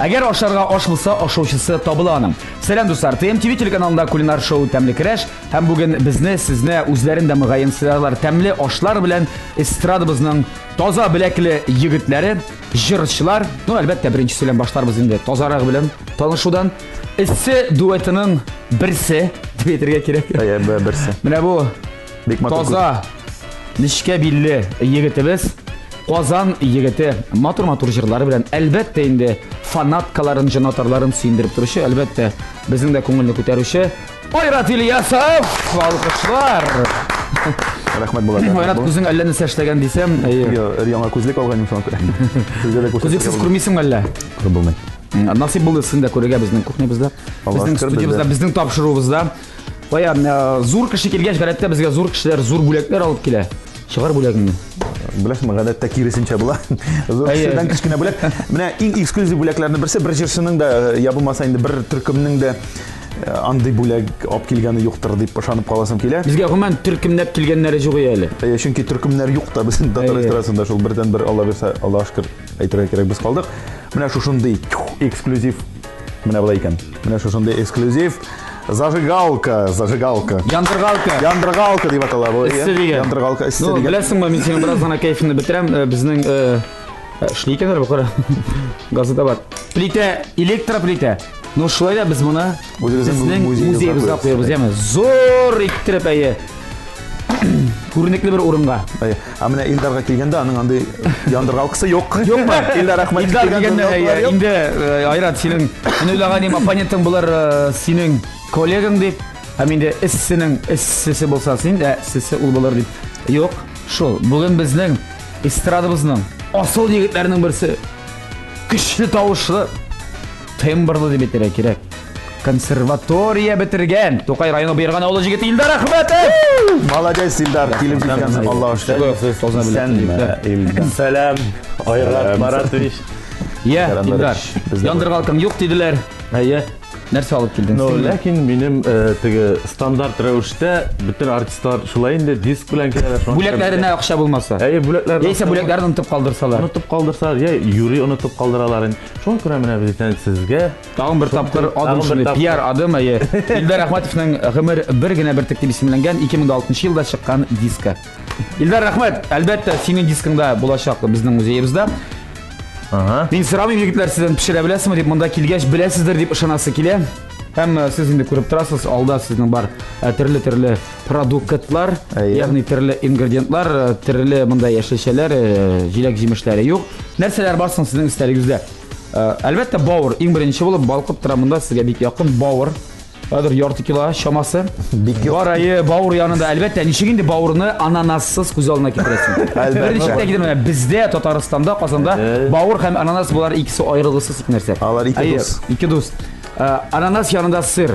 Әгәр ашарга аш булса, ашаучысы табыла аның. Сәлам дуслар, ТМТV телеканалында кулинар шоу Тәмле Кереш. Һәм бүген безне, сезне үзләрендә мөгаен сыйларлар тәмле ашлар белән эстрадабызның таза беләкле егетләре, җырчылар. Ну, әлбәттә, беренче сөйләм башларбыз инде тазарак белән танышудан. Эссе дуэтының берсе дип әйтергә кирәк. Берсе. Менә бу таза нечкә билле егетебез. Казан егете матур җырлары белән әлбәттә инде фанаткаларын, җанатарларын сөендереп торучы, әлбәттә безнең дә күңелне күтәрүче Айрат Ильясов. Алкышлар. Рәхмәт була. Айрат, күзең әллә нәрсә эшләгән дисәм, яңа күзлек алган шуңа күрә. Сезгә дә күзлексез күрмисең әллә? Булмый. Насыйп булды син дә күрергә безнең кухнябызда, безнең студиябызда, безнең тапшыруыбызда. Бая зур кеше килгәч, гадәттә безгә зур кешеләр зур бүләкләр алып килә. Чыгар бүләгеңне. Беләсеңме, гадәттә киресенчә була. Зур кешедән кечкенә бүләк. Менә иң эксклюзив бүләкләрнең берсе, бер җырчының да, я булмаса инде бер төркемнең дә андый бүләк алып килгәне юктыр дип ышанып каласым килә. Безгә гомумән төркемнәп килгәннәре юк әле. Чөнки төркемнәр юк та безнең татар эстрадасында шул бердән бер Алла берсә, Аллаһ шөкер әйтергә кирәк, без калдык. Менә шушындый эксклюзив менә була икән. Менә шушындый эксклюзив Зажигалка. Яндыргалка дип атала бу. Яндыргалка эссе дигән. Беләсеңме, мин синең бераз гына кайфыңны битерәм. Безнең эшли икәннәр бу кара. Газета бар. Плита, электроплита. Ну шулай да без моны безнең музейбызга куябыз, яме. Зур иттереп әйе. Күренекле бер урынга. Менә Илдарга килгәндә аның андый яндыргалкысы юк. Юкмы? Илдар рәхмәт. Илдар дигәндә инде Айрат, синең уйлаган оппонентың булар, синең коллегаң дип, һәм инде эссесе булса син дә эссесе ул булыр дип. Юк, шул. Бүген безнең эстрадабызның асыл егетләренең берсе, көчле тавышлы, тембрлы дип әйтергә кирәк. Консерватория бетергән. Тукай районы быерган авылы җигете Илдар Әхмәтов. Молодец, Илдар. Килеп җиткәнсең, Аллаһ шөкер. Сәлам, Айрат Маратович. Я, Илдар. Яндыргалкам юк диделәр. Әйе. Нәрсә алып килдең? Но ләкин минем теге стандарт рәвештә бөтен артистлар шулай инде диск белән киләләр. Бүләкләренә акча булмаса. Әйе, бүләкләр. Яисә бүләкләрне унытып калдырсалар. Унытып калдырсалар, я юри унытып калдыралар. Шуңа күрә менә без сезгә тагын бер тапкыр адым шундый пиар адым, әйе. Илдар Әхмәтовның гомер бер генә бер тик дип исемләнгән 2006 елда чыккан диска. Илдар Әхмәт, әлбәттә синең дискыңда булачак безнең музейебездә. Мин сорамыйм, егетләр, сездән пешерә беләсезме дип, монда килгәч беләсездер дип ышанасы килә. Һәм сез инде күреп торасыз, алда сезнең бар төрле продуктлар, ягъни төрле ингредиентлар, төрле монда яшелчәләр, җиләк-җимешләре юк. Нәрсәләр бар соң сезнең истәлегегездә? Әлбәттә, бауыр иң беренче булып балкып тора, монда сезгә бик якын бауыр. Хәзер ярты кило чамасы. Барайы бауыр янында, әлбәттә, ничек инде бауырны ананассыз күз алдына китерәсең. Беренче кидер, бездә Татарстанда, Казанда бауыр һәм ананас булар икесе аерылгысыз ик нәрсә. Алар ике дус. Ананас янында сыр.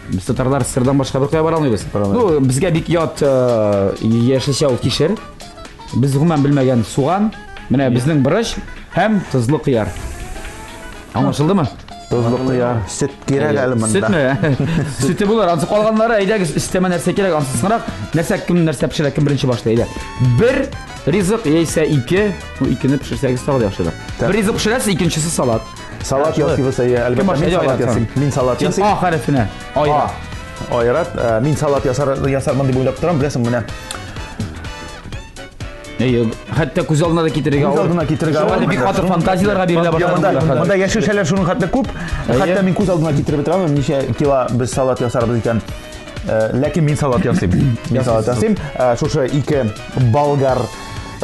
Без татарлар сырдан башка бер кая бара алмыйбыз. Ну, безгә бик ят яшелчә ул кишер. Без гомумән белмәгән суган, менә безнең борыч һәм тозлы кыяр. Аңлашылдымы? Тозлы кыяр, сөт кирәк әле монда. Сөтме? Сөте булар. Ансы калганнары, әйдәгез, истәмә нәрсә кирәк, ансызгырак. Кем нәрсә пешерә, кем беренче башлый, әйдә. Бер ризык яисә ике, икене пешерсәгез тагы яхшырак. Бер ризык пешерәсез, икенчесе салат. Салат ясыйбыз, әлбәттә. Мин салат ясыйм. А хәрефенә. Айрат, мин салат ясармын дип уйлап торам, беләсең менә. Хәтта күз алдына да китерергә. Күз алдына китерергә. Шулай бик каты фантазияларга бирелә башлады. Монда яшелчәләр шуның хәтта күп. Хәтта мин күз алдына китереп торам, ничә кило без салат ясарбыз икән. Ләкин мин салат ясыйм. Шушы ике болгар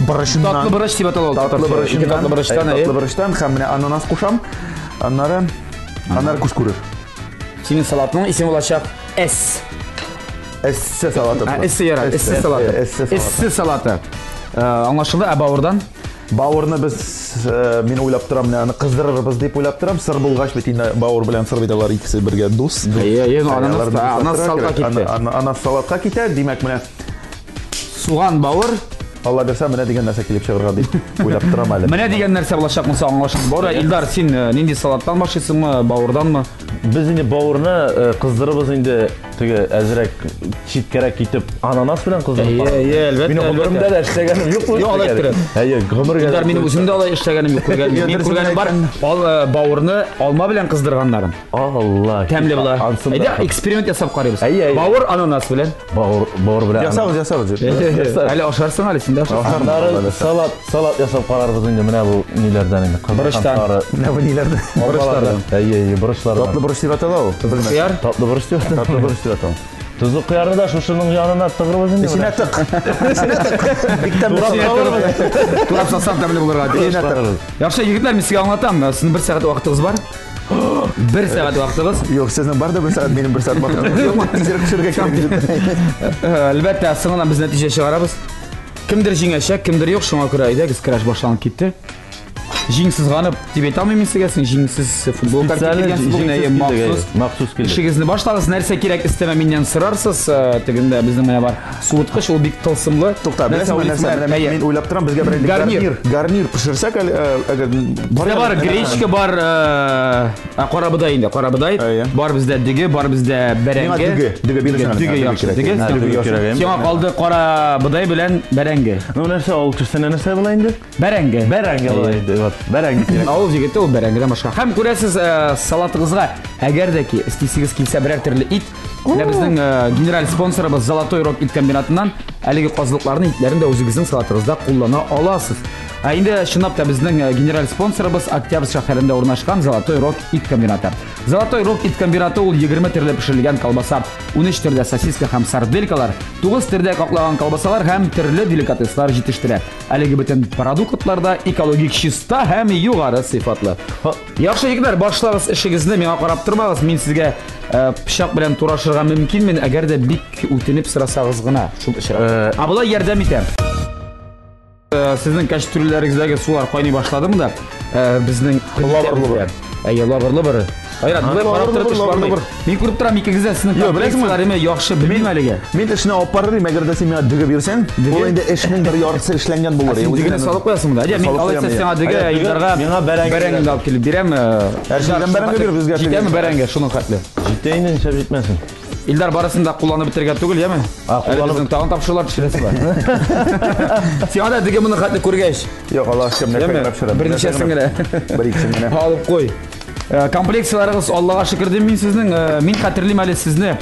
борычыннан. Татлы борыч дип атала ул. Татлы борычтан һәм менә ананас кушам. Аннары күз күрер. Синең салатның исеме булачак С. Эссе салаты. Эссе ярар, эссе салаты. Эссе салаты. Аңлашылды, бауырдан? Бауырны без, мин уйлап торам, аны кыздырырбыз дип уйлап торам. Сыр булгач бит инде бауыр белән сыр бит алар икесе бергә дус. Ананас салатка китә. Димәк, менә суган бауыр. Алла берсә, менә дигән нәрсә килеп чыгарга дип уйлап торам әле. Менә дигән нәрсә булачак булса аңлашылды. Бауыр, Илдар, син нинди салаттан башлыйсыңмы, бауырданмы? Без инде бауырны кыздырыбыз инде теге әзрәк читкәрәк китеп ананас белән кыздырып. Әлбәттә. Минем гомеремдә дә эшләгәнем юк бу. Юк, алай торып. Гомергә. Илдар минем үзем дә алай эшләгәнем юк, күргәнем. Мин күргәнем бар. Бавырны алма белән кыздырганнарын. Алла. Тәмле була. Әйдә эксперимент ясап карыйбыз. Бавыр ананас белән. Бавыр белән. Ясабыз. Әле ашарсың әле син дә. Салат ясап карарбыз инде менә бу ниләрдән инде. Борыштан. Менә бу ниләрдә? Борыштардан. Борышлардан. Татлы борыш дип атала ул. Кыяр. Татлы борыш дип. Татлы борыш дип атала. Тузлы кыярны да шушының янына тыгырбыз инде. Син атык. Биктән Турап салсам тәмле булырга. Яхшы егетләр, мин сезгә аңлатам. Сезнең 1 сәгать вакытыгыз бар. 1 сәгать вакытыгыз. Юк, сезнең бар да 1 сәгать, минем 1 сәгать вакытым. Тизрәк төшәргә кирәк. Әлбәттә, соңыннан без нәтиҗә чыгарабыз. Кемдер җиңәчәк, кемдер юк, шуңа күрә әйдәгез, көрәш башланып китте. Җиңсез ганып дип әйтә алмыйм сезгә, син җиңсез футбол картинасы бүген махсус килде. Эшегезне башлагыз, нәрсә кирәк истәмә миннән сорарсыз. Тегендә безнең менә бар суыткыч, ул бик тылсымлы. Тукта, мен уйлап торам, безгә бер гарнир пешерсәк, әгәр бар гречка, бар карабыдай инде, карабыдай. Бар бездә диге, бар бездә бәрәңге. Диге яхшы, диге. Сиңа калды карабыдай белән бәрәңге. Ну нәрсә ул кешесенә нәрсә була инде? Бәрәңге. Бәрәңге була инде. Бәрәңге кирәк. Ул җигете ул бәрәңгедән башка. Һәм күрәсез, салатыгызга әгәр дә ки истисегез килсә берәр төрле ит, менә безнең генераль спонсорыбыз Золотой Рог ит комбинатыннан әлеге казылыкларны итләрен дә үзегезнең салатыгызда куллана аласыз. Инде чынлап та безнең генераль спонсорыбыз Октябрь шәһәрендә урнашкан Золотой Рог ит комбинаты. Золотой Рог ит комбинаты ул 20 төрле пешерелгән колбаса, 13 төрле сосиска һәм сарделькалар, 9 төрдә каклаган колбасалар һәм төрле деликатеслар җитештерә. Әлеге бөтен продуктларда экологик чиста һәм югары сыйфатлы. Яхшы егетләр, башлагыз эшегезне, миңа карап тормагыз. Мин сезгә пычак белән турашырга мөмкинмен, әгәр дә бик үтенеп сорасагыз гына. Шул эшрә. Булай ярдәм итәм. Сезнең кәчтүрләрегездәге сулар кайный башладымы да, безнең лавырлы. Лавырлы бер. Айрат, бу карап торып эш бармый. Мин күреп торам, икегездә сезнең комплексларыны яхшы белмим әлегә. Мин эшне алып барырым, әгәр дә син миңа диге бирсәң, ул инде эшнең бер яртысы эшләнгән булыр. Дигене салып куясың да. Мин алайса сиңа диге Илдарга миңа бәрәңге алып килеп бирәм. Әршәдән бәрәңге бир безгә. Җитәме бәрәңге, шуның хәтле. Җитәйне шәп җитмәсен. Илдар барысын да кулланып бетергә түгел, яме? Кулланып тагын тапшырулар төшерәсе бар. Сиңа да диге моны хәтле күргәч. Юк, Аллаһ шөкер, нәрсә пешерәм. Берничәсен генә. Бер-икесен генә. Алып куй. Комплекцияларыгыз Аллага шөкер дим мин сезнең. Мин хәтерлим әле сезне.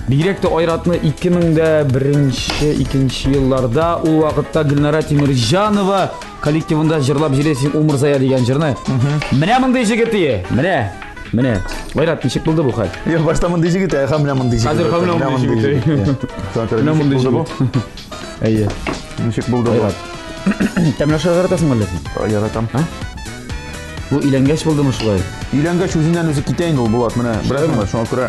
Бигрәк тә Айратны 2001-2 елларда ул вакытта Гөлнара Тимирҗанова коллективында җырлап җирәсең Умырзая дигән җырны. Менә мондый җигет. Менә. Айрат, ничек булды бу хәл? Юк, башта мондый җигет, һәм менә мондый җигет. Хәзер һәм менә мондый җигет. Менә мондый җигет. Әйе. Ничек булды бу? Тәмләшә яратасың әле син? Яратам. Бу иләнгәч булдымы шулай? Иләнгәч үзеннән үзе китә инде ул Булат, менә. Берәр шуңа күрә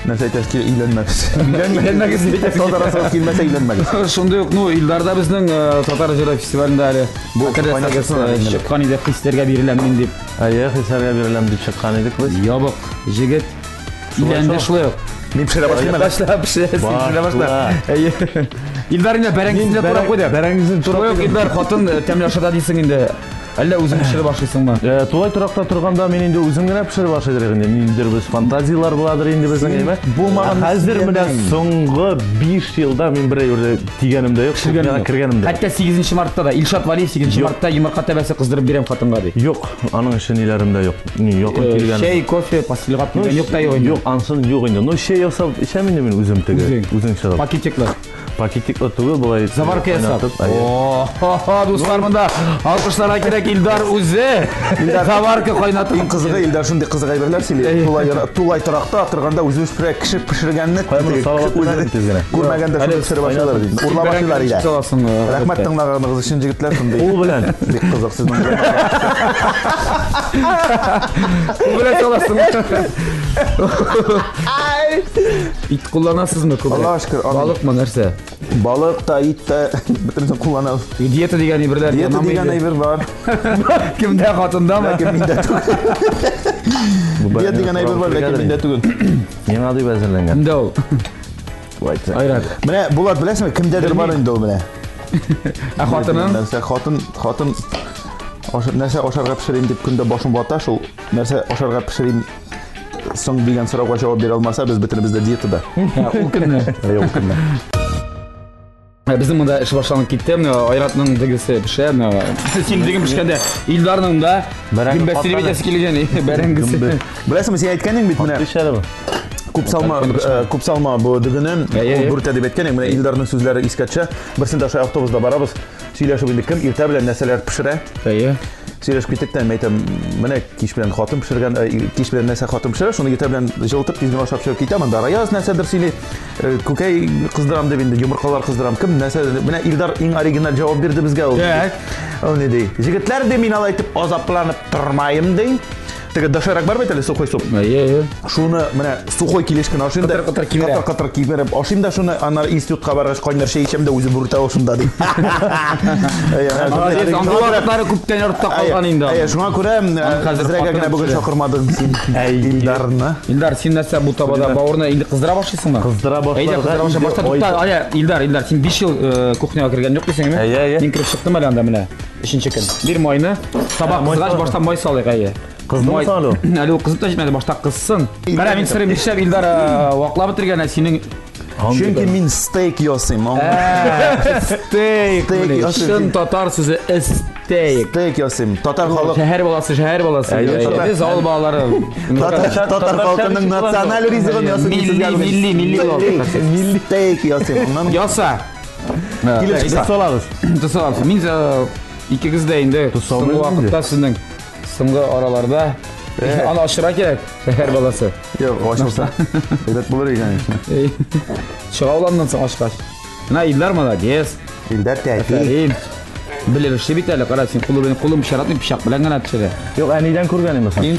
нәрсә әйтәс ки, иләнмәгез. Иләнмәгез дип әйтәсез, килмәсә иләнмәгез. Шундый ук, Илдарда безнең Татар җыры фестивалендә әле бу чыккан иде, хисләргә биреләм дип. Хисләргә биреләм дип чыккан идек без. Ябык җигет иләнде шулай ук. Мин пешерә башламадым. Илдар инде бәрәңгесенә турап куйды. Бәрәңгесен турап Илдар хатын тәмләшәдә дисең инде. Әллә үзең пешерә башлыйсыңмы? Тулай торакта торганда мен инде үзем генә пешерә башлыйдыр инде. Ниндидер без фантазиялар буладыр инде безнең әйме. Булмаган хәзер менә соңгы 5 елда мин бер yerдә тигәнем дә юк, шуңа кергәнем дә. Хәтта 8 мартта да Илшат Валиев 8 мартта йомырка тәбәсе кыздырып бирәм хатынга ди. Юк, аның өчен ниләрем дә юк. Якын килгән. Чәй, кофе, пастилгап юк та юк. Юк, ансын юк инде. Ну чәй ясап эчәм инде мин үзем теге. Үзең чыгып. Пакетиклар түгел булай. Заварка ясап. Дуслар, монда алкышларга кирәк Илдар үзе. Заварка кайнатып. Иң кызыгы Илдар шундый кызык әйберләр сөйли. Тулай торакта торганда үзе пешергәнне күрмәгәндә пешерә башлар ди. Урлап башлар иде. Рәхмәт тыңлаганыгыз өчен җегетләр, шундый. Ул белән бик кызык сезнең. Ул белән саласың. Ит кулланасызмы күп? Аллаһ шөкер. Балыкмы нәрсә? Балык та, ит та бөтенсен кулланабыз. Диета дигән әйберләр. Диета дигән әйбер бар. Кимдә хатындамы? Миндә түгел. Диета дигән әйбер бар, ләкин миндә түгел. Миңа дип әзерләнгән. Инде ул. Айрат. Менә Булат, беләсеңме, кемдәдер бар инде ул менә. Хатының? Нәрсә хатын нәрсә ашарга пешерим дип көндә башым вата, шул нәрсә ашарга пешерим соң деген сұрауға жауап бере алмаса, біз бітірімізді диетада. Ул көнне. Ул көнне. Біздің мұнда іш башланып кетті, Айратның дегісі піше, сен деген пішкенде Илдарның да гүмбәсілі бетесі келген, бәрінгісі. Білесің, сен айтканың бет міне. Күп салма бұл дүгінім, бұл бүрт әдеп еткен, міне Илдарның сөзлері искатшы. Бірсінде ашай автобусда барабыз, сөйлешіп енді кім ерте білен нәрселер пішірі. Сөйлешіп кеттіктен, мен айтам, міне кеш білен қатын пішірген, кеш білен нәрсе қатын пішірі, шоны ерте білен жылтып, тезбен ашап шығып кетем, анда раяз нәрседір сөйле, көкей қыздырам деп енді, жұмырқалар қыздырам, кім нәрсе, міне Илдар ең оригинал жауап берді бізге. Ол не дей, жігітлер де мен алайтып азапланып тұрмайым дей. Теге дашарак бар бит әле сухой суп. Шуны менә сухой килешкен ашыйм да катыр кибереп ашыйм да шуны анар институтка баргач кайнар шәй ичәм дә үзе бүртә ошында ди. Андыйлары күптән артта калган инде. Шуңа күрә хәзергә генә бүген чакырмадым син Илдарны. Илдар, син нәрсә бу табада бавырны инде кыздыра башлыйсыңмы? Кыздыра башларга. Башта Илдар, син 5 ел кухняга кергән юк дисеңме? Мин кирип чыктым әле анда менә. 3нче көн. Бир майны, табак кызгач башта май салыйк Кыздың салы. Әле ул кызып та җитмәде, башта кызсын. Менә мин сырым ишәп Илдар ваклап бетергән, синең чөнки мин стейк ясыйм. Стейк. Шын татар сүзе стейк. Стейк ясыйм. Татар халык. Шәһәр баласы. Без авыл балалары. Татар халкының националь ризыгын ясыйм. Милли стейк ясыйм. Яса. Килеп чыкса. Тусалабыз. Мин икегез дә инде соңгы вакытта сезнең соңгы араларда аны ашыра кирәк, шәһәр баласы. Юк, ашырса. Әйбәт булыр икән. Чыгауланнан соң ашкач. Менә Илдар молодец. Илдар тәти. Белеште бит әле, кара син кулым шаратны пишак белән генә төшерә. Юк, әнидән күргәнем исән. Иң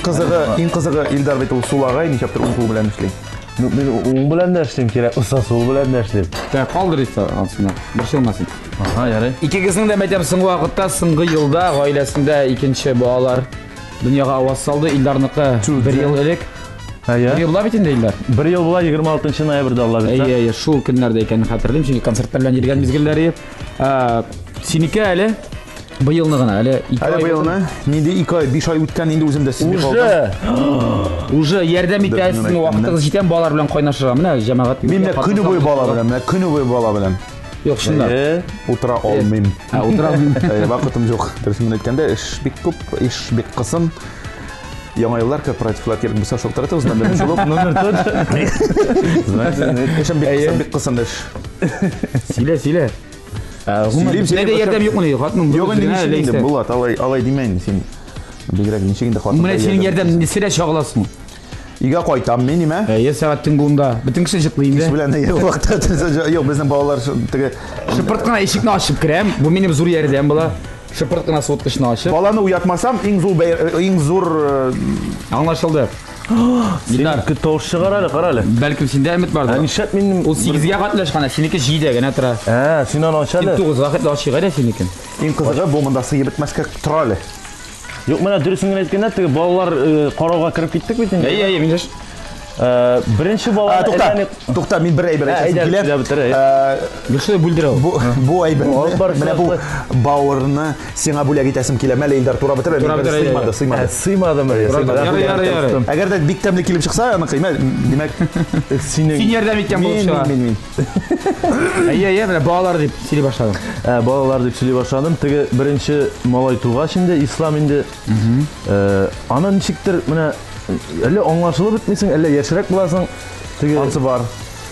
кызыгы Илдар бит ул сулагай, ничәптер ул белән эшли. Мен ул белән дә эшлим кирәк, усас ул белән дә эшлим. Тә калдырыйсы ансына. Бишелмәсен. Ярый. Икегезнең дә мәктәп соңгы вакытта, соңгы елда гаиләсендә икенче балалар дөньяга аваз салды. Илдарныкы 1 ел элек. 1 ел була бит инде Илдар. 1 ел була 26 ноябрьдә Алла бит. Шул көннәрдә икәнен хәтерлим, чөнки концертлар белән йөргән мизгелләре. Синеке әле быелны гына, әле 2 ай. Әле быелны, нинди 2 ай, 5 ай үткән инде үземдә сизми калдым. Уже ярдәм итәсез, вакытыгыз җитәм балалар белән кайнашырга. Менә җәмәгать. Мин көне буе бала белән, көне буе бала белән. Юк, шунда. Утыра алмыйм. Утыра алмыйм. Вакытым юк. Дөресен әйткәндә, эш бик күп, эш бик кысын. Яңа еллар корпоративлар кирәк булса шалтыратабыз, менә шулып номер тот. Знаете, эшем бик кысын эш. Сөйлә. Нәдә ярдәм юкмы? Хатның инде Булат, алай димәйм син. Бигрәк ничек инде хатын. Менә синең ярдәм нисерә чагыласың? Ига кайтам мен ниме? Сәгать төнгүндә. Бөтен кеше җыклый инде. Кеш белән вакытта юк, безнең балалар теге шыпырт кына ишекне ачып керәм. Бу минем зур ярдәм була. Шыпырт кына соткычны ачып. Баланы уятмасам, иң зур аңлашылды. Илдар, тауыш чыгар әле, кара әле. Бәлкем синдә үмит бардыр. Нишәт мин ул 8-гә катлашкан, синеке 7-дә генә тора. Син аны ач әле. 9-га катлашыга да синекен. Иң кызыгы бу монда сыйып бетмәскә тора әле. Юк, менә дөресен генә әйткәндә, теге балалар карауга кирип киттек бит инде. Мин Беренче бала Тукта, мин бер әйбер әйтәм килә. Гөлшә бүлдерә. Бу әйбер. Менә бу бауырны сиңа бүләк итәсем килә. Мәле Илдар тура бетер. Сыймады. Ярый. Әгәр дә бик тәмле килеп чыкса, аны кыйма. Димәк, син ярдәм иткән булып. Мин. Менә балалар дип сөйли башладым. Балалар дип сөйли башладым. Теге беренче малай тугач инде, ислам инде. Аны ничектер менә әллә аңлашылып бетмисең, әллә яшьрәк буласың. Теге ансы бар.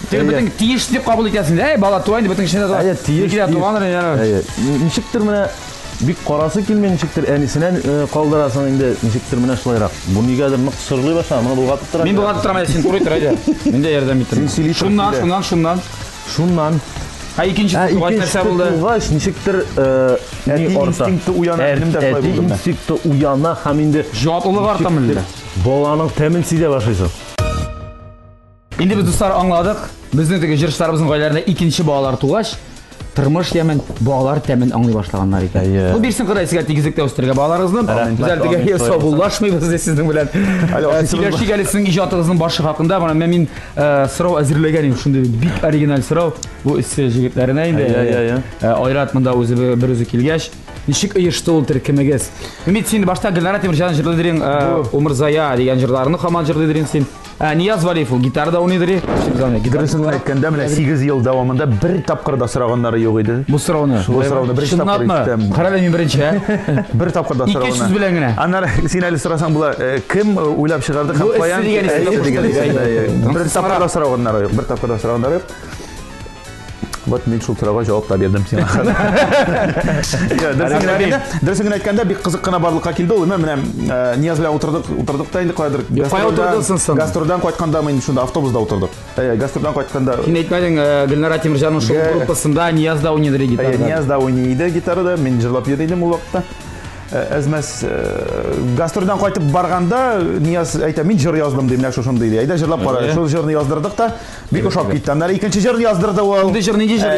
Теге бөтен тиеш дип кабул итәсең. Бала туган дип бөтен кешене туган. Тиеш туганыр яна. Ничектер менә бик карасы килмәй, ничектер әнисенән калдырасың инде, ничектер менә шулайрак. Бу нигәдер нык сырлый башлады, моны булгатып тора. Мин булгатып торам, син турый тора иде. Мин дә ярдәм итәрмен. Шуннан. Икенче туган нәрсә булды? Тугач ничектер инстинкты уяна, минем дә шулай булды. Инстинкты уяна һәм инде җаваплылык арта милде. Баланың тәмен сизә башлыйсың. Инде без дуслар аңладык. Безнең теге җырчыларыбызның гаиләләрендә икенче балалар тугач, тормыш ямен, балалар тәмен аңлый башлаганнар икән. Бу бирсен кырай сезгә тигезлектә үстергә балаларыгызны. Без әлегә сабуллашмыйбыз сезнең белән. Сөйләшик әле сезнең иҗатыгызның башы хакында. Мин сорау әзерләгән идем. Шундый бик оригинал сорау. Бу исе җегетләренә инде. Айрат монда бер үзе килгәч, ничек оешты ул төркемегез? Мин син башта Гөлнара Тимерҗан җырлый дирен, Умырзая дигән җырларны һаман җырлый дирен син. Нияз Валиев ул гитарада ойнайды. Дөресен әйткәндә, менә 8 ел дәвамында бер тапкыр да сораганнары юк иде. Бу сорауны. Беренче тапкыр иттем. Карале мин беренче. Бер тапкыр да сораганнар. 200 белән генә. Аннары син әле сорасаң була, кем уйлап чыгарды һәм каян бер тапкыр да сораганнары юк. Бер тапкыр да сораганнары юк. Вот мен шул сорауга җавап та бердем сиңа. Дөресен әйткәндә, бик кызык кына барлыкка килде ул. Менә Нияз белән утырдык та инде кайдыр. Гастрольдан кайтканда мен шунда автобуста утырдык. Гастрольдан кайтканда. Син әйтмәдең, Гөлнар Тимирҗанның шул группасында Нияз да уйныйды гитарада. Нияз да уйныйды гитарада, мен җырлап йөридем ул вакытта. Әзмәс гастрольдан кайтып барганда Нияз әйтә, мин җыр яздым дип, менә шушындый ди. Әйдә җырлап кара. Шул җырны яздырдык та бик ошап китте. Аннары икенче җырны яздырды ул. Инде җыр нинди җыр?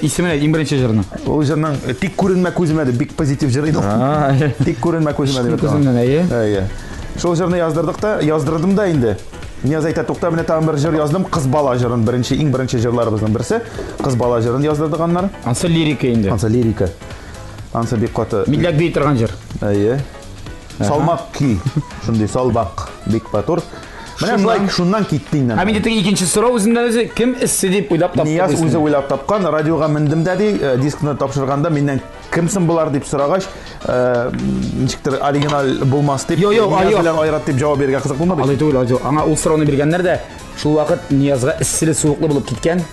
Исемен әйт, иң беренче җырның. Ул җырның тик күренмә күземә дип бик позитив җыр иде. Тик күренмә күземә дип. Күземнән, әйе. Шул җырны яздырдык та, яздырдым да инде. Нияз әйтә, тукта, менә тагын бер җыр яздым, кыз бала җырын, иң беренче җырларыбызның берсе. Кыз бала җырын яздырдык аннары. Ансы лирика инде. Ансы лирика. Ансы бик каты. Милләт бей торган җыр. Әйе. Салмак ки, шундый салбак, бик батур. Менә шулай шуннан китте инде. Һәм инде икенче сорау үзеннән үзе кем эссе дип уйлап тапты. Нияз үзе уйлап тапкан, радиога мендем дә ди, дискны тапшырганда миннән кемсең булар дип сорагач, ничектер оригинал булмас дип, Нияз белән айрат дип җавап бирергә кызык булмады. Алай түгел, аңа ул сорауны биргәннәр дә шул вакыт Ниязга эсселе суыклы булып киткән.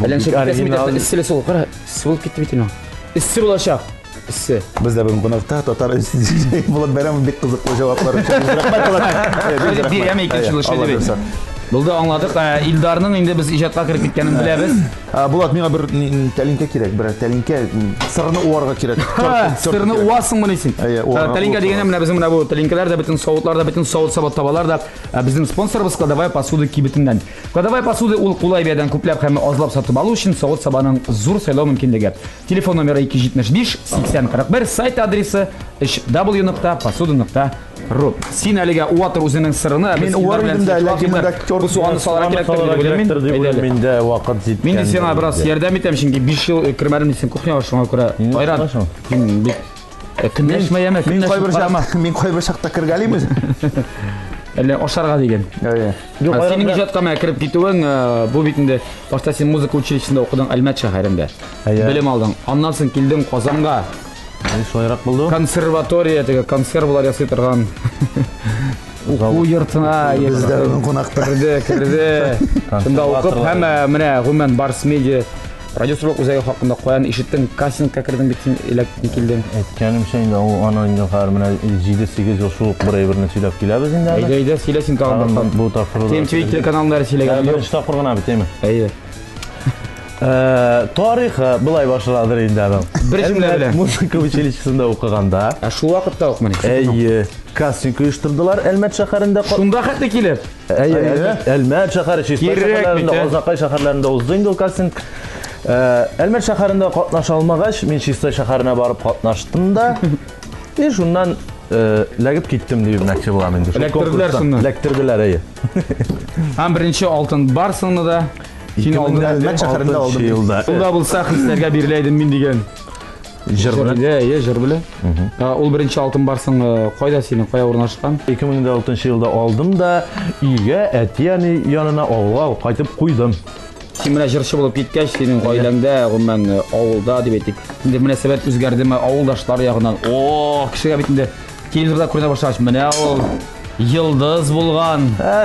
Оригинал эсселе суыклы булып китте бит инде. Эссе булачак. Бездә бүген кунакта татар булып бәрәм бик кызыклы җаваплар өчен. Бирәм икенче өлеше дип. Булды, аңладык. Илдарның инде без иҗатка кирип киткәнен беләбез. Булат, миңа бер тәлинкә кирәк, бер тәлинкә сырны уарга кирәк. Сырны уасыңмы дисең? Тәлинкә дигәндә менә безнең менә бу тәлинкәләр дә бөтен савытлар да бөтен савыт сабат табалар да безнең спонсорыбыз Кладовая посуда кибетеннән. Кладовая посуда ул кулай бәядән күпләп һәм азлап сатып алу өчен савыт сабаның зур сайлау мөмкинлеге. Телефон номеры 275 8041, сайт адресы www.posuda.ru. Син әлегә уатыр үзенең сырны, мин уарым да, ләкин монда актер суаны саларга кирәктер дип уйлыйм. Миндә вакыт җиткән. Мин сиңа бераз ярдәм итәм, чөнки 5 ел кермәдем дисең кухняга, шуңа күрә айрат. Мин бик көнләшмәйме, мин кайбер чакта кергәлиме? Әллә ашарга дигән. Синең иҗатка кирип китүең бу бит инде башта син музыка училищесында укыдың Әлмәт шәһәрендә. Белем алдың. Аннан соң килдең Казанга. Шулайрак булды. Консерватория, теге консервалар ясый торган. Уку йортына бездә кунакта керде. Шунда укып һәм менә гомумән Барс медиа продюсерлык үзәге хакында каян ишеттең, кастингка кирдең бит син эләктең килдең. Әйткәнемчә инде ул аны инде хәзер менә 7-8 ел шул берәйберне сөйләп киләбез инде. Әйдә, сөйлә син тагын бу тапкырда. ТМТВ телеканаллары сөйләгән. Беренче тапкыр гына бит, әйме? Әйе. Тарихы былай башладыр инде аның. Беренче белән музыка училищесында укыганда. Шул вакытта укмый. Әйе. Кастинг оештырдылар Әлмәт шәһәрендә. Шунда хәтта килеп. Әйе. Әлмәт шәһәре шәһәрләрендә, Азакай шәһәрләрендә узды инде ул кастинг. Әлмәт шәһәрендә катнаша алмагач, мин Чистай шәһәренә барып катнаштым да. И шуннан ләгеп киттем дип мәкче булам инде. Ләктерделәр, әйе. Һәм беренче алтын барсыңны да син алдың Әлмәт шәһәрендә алдым. Шунда булса хисләргә биреләйдем мин дигән. Җыр белән. Әйе, җыр белән. Ул беренче алтын барсың кайда синең, кая урнашкан? 2006 елда алдым да өйгә әти-әни янына авылга кайтып куйдым. Син менә җырчы булып киткәч, синең гаиләңдә, гомумән авылда дип әйтик. Инде мөнәсәбәт үзгәрдеме авылдашлар ягыннан? Кешегә бит инде телевизорда күренә башлагач, менә ул йылдыз булган.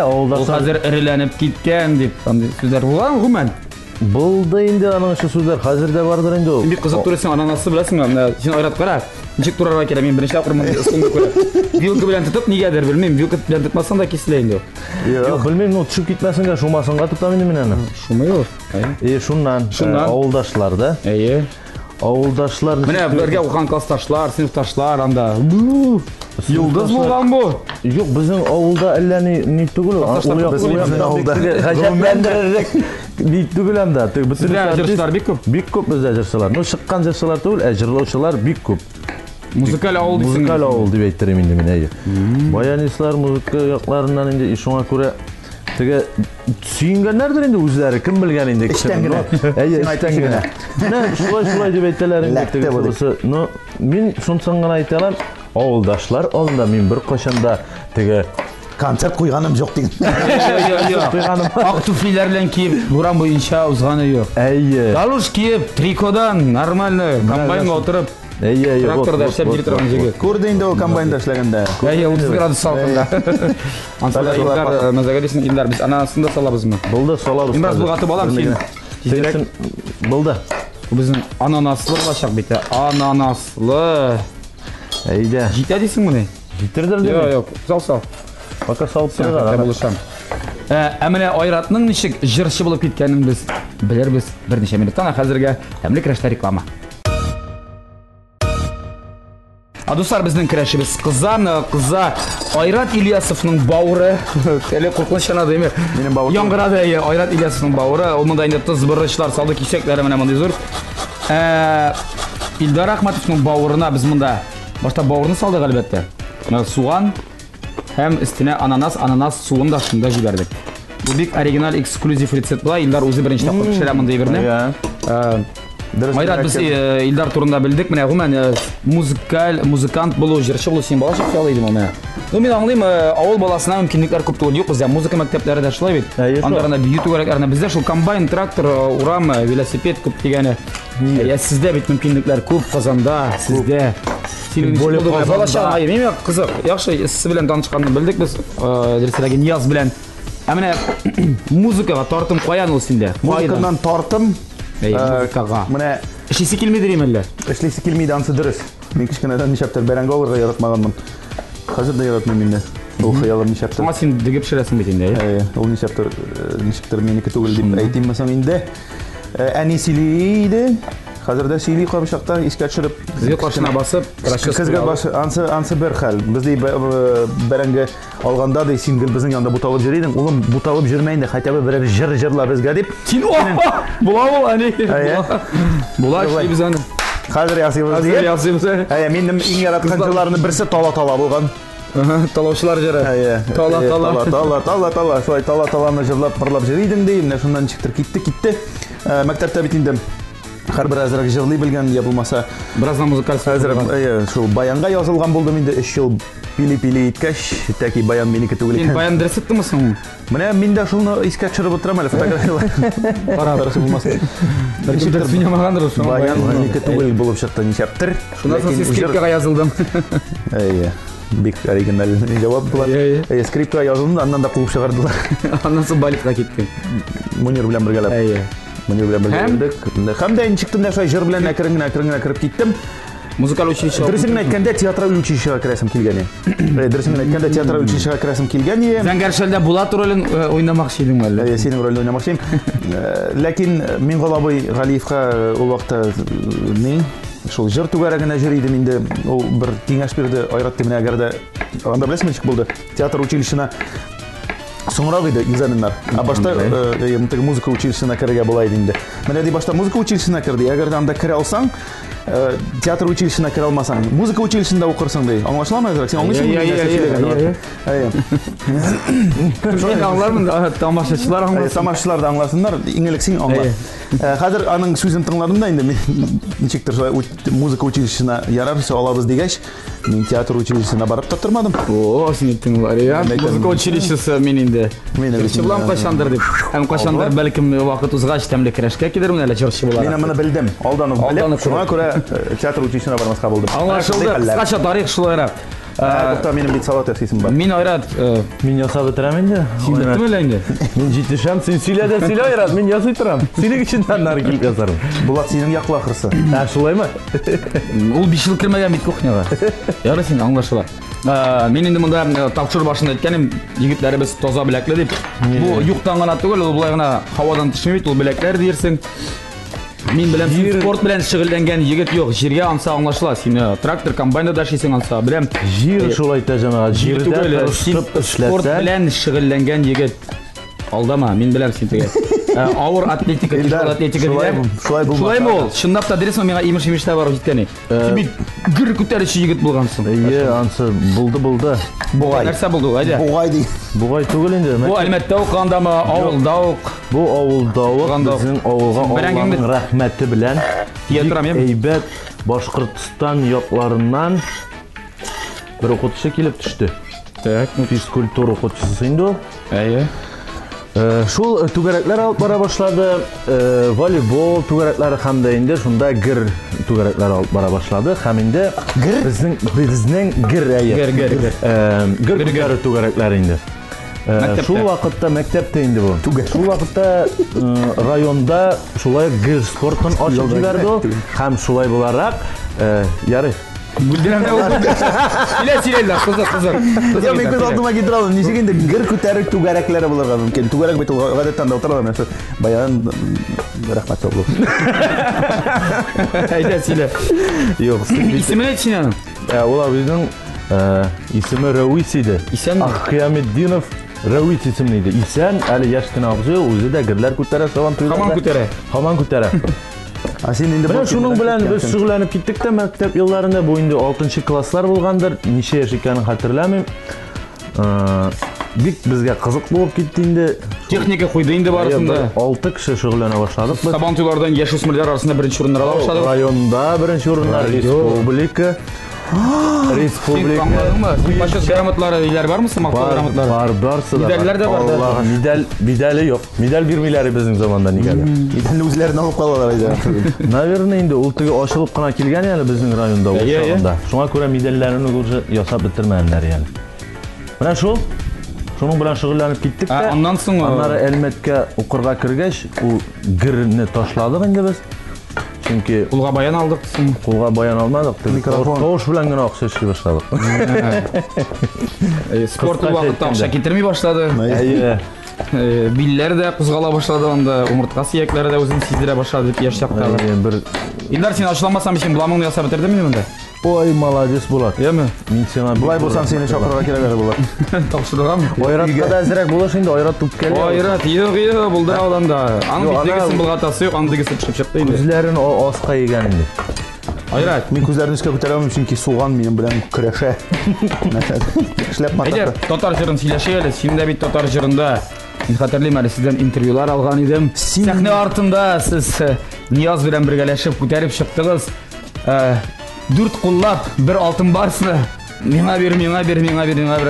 Ул хәзер эреләнеп киткән дип сүзләр булган гомумән. Булды инде аның шу сүзләр хәзер дә бардыр инде ул. Бик кызык турысын ананасы беләсеңме? Син айрат кара. Ничек турарга кирәк? Мин беренче акырмын ысулны күрә. Вилка белән тотып, нигәдер белмим. Вилка белән тотмасаң да киселә инде. Юк, белмим, ну төшүп китмәсенгә, шумасынга тотам инде мин аны. Шумы юк. Шуннан авылдашлар да. Әйе. Авылдашлар. Менә бергә укыган классташлар, сыйныфташлар анда. Йылдыз булган бу. Юк, безнең авылда әллә ни түгел. Безнең авылда гаҗәпләндерерлек ни түгел анда. Бөтен җырчылар бик күп. Бик күп бездә җырчылар. Ну чыккан җырчылар түгел, җырлаучылар бик күп. Музыкаль авыл дисең. Музыкаль авыл дип әйтерем инде мин, әйе. Баянистлар музыка якларыннан инде шуңа күрә теге сөйгәннәрдер инде үзләре, кем белгән инде кешеләр. Әйе, әйтәң генә. Менә шулай дип әйтәләр инде теге. Ну, мин шунсын гына әйтәләр, авылдашлар алдында мин бер кашанда теге концерт қойғаным жоқ деген. Ақ туфлилер белән киеп, буран буенча узганы юк. Галуш киеп, трикодан нормально комбайнга отырып, тракторда эшләп йөри торган җегет. Көрді инде ол комбайнда эшләгәндә. 30 градус салкында. Ансалар Илдар мәзәгәлисен Илдар без анасында салабызмы? Булды, салабыз. Мин бераз булгатып алам син. Тизрәк булды. Безнең ананаслы булачак бит. Ананаслы. Әйдә. Җитә дисеңме ни? Җитердер дип. Юк, сал. Пока салып Сәхәттә торган. булышам. Менә Айратның ничек җырчы булып киткәнен без белербез берничә минуттан. Хәзергә тәмле көрәштә реклама. Достар, безнең көрәшебез кыза Айрат Ильясовның бауыры. Әле куркыныч яна димме? Минем бауырым. Яңгырады Айрат Ильясовның бауыры. Ул монда инде тыз бырычлар салды, кисәкләре менә мондай зур. Илдар Ахматовның бауырына без монда башта бауырны салдык әлбәттә. Суган һәм өстенә ананас суын да шунда җибәрдек. Бу бик оригинал эксклюзив рецепт була. Илдар үзе беренче тапкыр пешерә мондай әйберне. Айрат, без Илдар турында белдек. Менә гомумән музыкант булу, җырчы булу син балачак хыялы иде менә. Мин аңлыйм, авыл баласына мөмкинлекләр күп түгел. Юк, бездә музыка мәктәпләре дә шулай бит. Андарында бию түгәрәкләрне бездә шул комбайн, трактор, урам, велосипед күп дигәне. Сездә бит мөмкинлекләр күп Казанда, сездә. Син балачак, мин кызык. Яхшы, сез белән танышканны белдек без. Дөресрәге Нияз белән. Ә менә музыкага тартым каян ул синдә? Музыкадан тартым. Музыкага. Менә эшлисе килмидер әллә? эшлисе килмейді, ансы дөрес. Мин кичкенәдән нишәптер бәрәңге алырга яратмаганмын. Хәзер дә яратмыйм инде. Ул хыялым нишәптер. Аңа син дигеп пешерәсең бит инде. Ул нишәптер минеке түгел дип әйтимме соң инде. Әни сөйли иде. Хәзер дә сөйли кабышакта искә төшереп. Сезгә каршына басып, Кызга башы ансы бер хәл. Бездә бәрәңге алганда да син гел безнең янда буталып йөридең. Улым буталып йөрмәй инде, хәтта берәр җырла безгә дип. Син була ул әни. Була шибез аны. Хәзер ясыйбыз дип. Минем иң яраткан җырларны берсе тала булган. Талаучылар җыры. Тала. Шулай тала-таланы җырлап пырлап йөридең ди. Менә шуннан чиктер китте. Мәктәптә бит инде һәрбер әзрәк җырлый белгән, я булмаса Біраздан музыкаль әзрәк шул баянга язылган булдым инде 3 ел пили иткәч, тәки баян минеке түгел икән. Син баян дөрес иттеңме соң? Менә мин дә шуны искә төшереп утырам әле фотографиялар. Карап булмас. Бәлки дөрес уйнамагандыр шул баян минеке түгел булып чыкты ничәптер. Шуннан соң син скрипкага язылдым. Бик оригинал җавап була. Скрипкага язылдым, аннан да куып чыгардылар. Аннан соң балетка киттең. Мунир белән бергәләп. Һәм дә ничектем дә шулай җыр белән әкрен-әкрен кереп киттем. Музыкаль училище. Дөресен әйткәндә театраль училищега керәсем килгән иде. Дөресен әйткәндә театраль училищега керәсем килгән иде. Зәңгәршәлдә Булат ролен уйнамакчы идең әллә? Синең рольне уйнамакчы. Ләкин мин Галабый Галиевка ул вакытта шул җыр түгәрәгенә җыр идем инде. Ул бер киңәш бирде Айрат Тимне, әгәр дә анда беләсезме ничек булды? Театр училищесына соңрак иде экзаменнар. Башта музыка училищесына керергә була иде инде. Менә ди башта музыка училищесына керде. Әгәр дә анда керә алсаң, театр училищесына керә алмасаң, музыка училищесында укырсың ди. Аңлашыламы әзрәк? Син аңлыйсыңмы? Мин аңлармын, тамашачылар аңласын. Тамашачылар да аңласыннар, иң элек син аңла. Хәзер аның сүзен тыңладым да инде мин ничектер музыка училищесына ярарча алабыз дигәч, мин театр училищесына барып та тормадым. Син тыңлар, музыка училищесы мин инде. Җырчы булам кайчандыр дип. Һәм кайчандыр бәлкем вакыт узгач тәмле керәшкә килермен әле җырчы буларак. Мин моны белдем. Алдан ук белеп, шуңа күрә театр училищесына бармаска булдым. Аңлашылды. Кыскача тарих шулайрак. Тукта, минем бит салат ясыйсым бар. Мин Айрат, Мин ясап бетерәм инде. Син беттеме әле инде? Мин җитешәм, син сөйлә Айрат, мин ясый торам. Синең өчен нары килеп язарым. Булат синең яклы ахырсы. Шулаймы? Ул 5 ел кирмәгән бит кухняга. Ярый син аңлашыла. Мин инде монда тапшыру башында әйткәнем, егетләребез таза беләкле дип. Бу юктан гына түгел, ул булай гына һавадан төшмәй бит, ул беләкләр диерсең. Мин белән спорт белән шөгыльләнгән егет юк. Җиргә анса аңлашыла. Син трактор комбайнда да эшлисең анса. Беләм. Җир шулай та җәмәгать. Җирдә спорт белән шөгыльләнгән егет. Алдама, мин беләм син теге. Авыр атлетика, тяжелый атлетика дигән. Шулаймы ул? Чынлап та дөресме, миңа имеш-имештә бар җиткәне. Син бит гөр күтәрүче егет булгансың. Ансы булды. Бугай. Нәрсә булды ул? Әйдә. Бугай ди. Бугай түгел инде. Бу әлмәттә укгандамы, авылда ук? Бу авылда ук безнең авылга Аллаһның рәхмәте белән әйбәт Башкортстан якларыннан бер укытучы килеп төште. Так, физкультура укытучысы инде ул. әйе. Шул түгәрәкләр алып бара башлады. Волейбол түгәрәкләре һәм дә инде шунда гир түгәрәкләр алып бара башлады. Һәм инде безнең гир түгәрәкләре түгәрәкләре инде. Шул вакытта мәктәптә инде бу. Шул вакытта районда шулай гир спортын ачып җибәрде ул. Һәм шулай буларак ярый. Бүлдерәмдә ул. Сөйлә, кызык. Я мен көз алдыма китерә алмыйм. Ничек инде гер күтәрү түгәрәкләре булырга мөмкин. Түгәрәк бит ул гадәттән дә утыралар. Мәсәлән, баян рәхмәт саулык. Әйдә сөйлә. Юк, Исеме әйт синең. ул безнең исеме Рәвис иде. Исән. Ахияметдинов Рәвис исемле иде. Исән, әле яшь кенә абзый, үзе дә герләр күтәрә, саван туйларда. Һаман күтәрә. Син инде Менә шуның белән без шөгыльләнеп киттек тә мәктәп елларында, бу инде 6нчы класслар булгандыр. Ничә яшь икәнен хәтерләмим. Бик безгә кызык булып китте инде. Техника куйды инде барысында. 6 кеше шөгыльләнә башладык без. Сабантуйлардан яшүсмерләр арасында беренче урыннар ала башладык. Районда беренче урыннар, республика. Башка грамоталары иләр бармы? Сымактау грамоталары. Барсы да. Медальләр дә бар. Медале юк. Медаль бирмиләр безнең заманда нигәдер. Идән үзләрен алып калалар иде. Наверное, инде ул теге ачылып кына килгән әле безнең районда ул чагында. Шуңа күрә медальләрен уже ясап бетермәгәннәр яны. Менә шуның белән шөгыльләнеп киттек тә. Аннан соң Аннары Әлмәткә укырга кергәч, ул гирне ташладык инде без. Чөнки кулга баян алдык. Кулга баян алмадык. Тавыш белән генә акча эшли башладык. Спорт вакытта акча китерми башлады. Әйе. Билләр дә кузгала башлады анда, умыртка сөякләре дә үзен сиздерә башлады дип яшь чактагы. Бер Илдар, син ачыламасам өчен буламыңны ясап бетердеңме монда? ой, молодец Булат. Яме? Мин сиңа Булай булсаң сине чакырырга кирәк булыр. Тапшырдыгамы? Айратка да әзрәк булыш инде, айрат үпкәле. Айрат, юк, булдыра алдан да. Аның битлегесен булгатасы юк, андыгысы пешеп чыкты инде. Үзләрен аска егән инде. Айрат, Мин күзләрне эшкә күтәрә алмыйм, чөнки суган минем белән көрәшә. Эшләп әйдә, матата. татар җырын сөйләшәйек әле. Син дә бит татар җырында. Мин хәтерлим әле, сездән интервьюлар алган идем. Сәхнә артында сез Нияз белән бергәләшеп күтәреп чыктыгыз. 4 куллап бер алтын барсны. Миңа бир.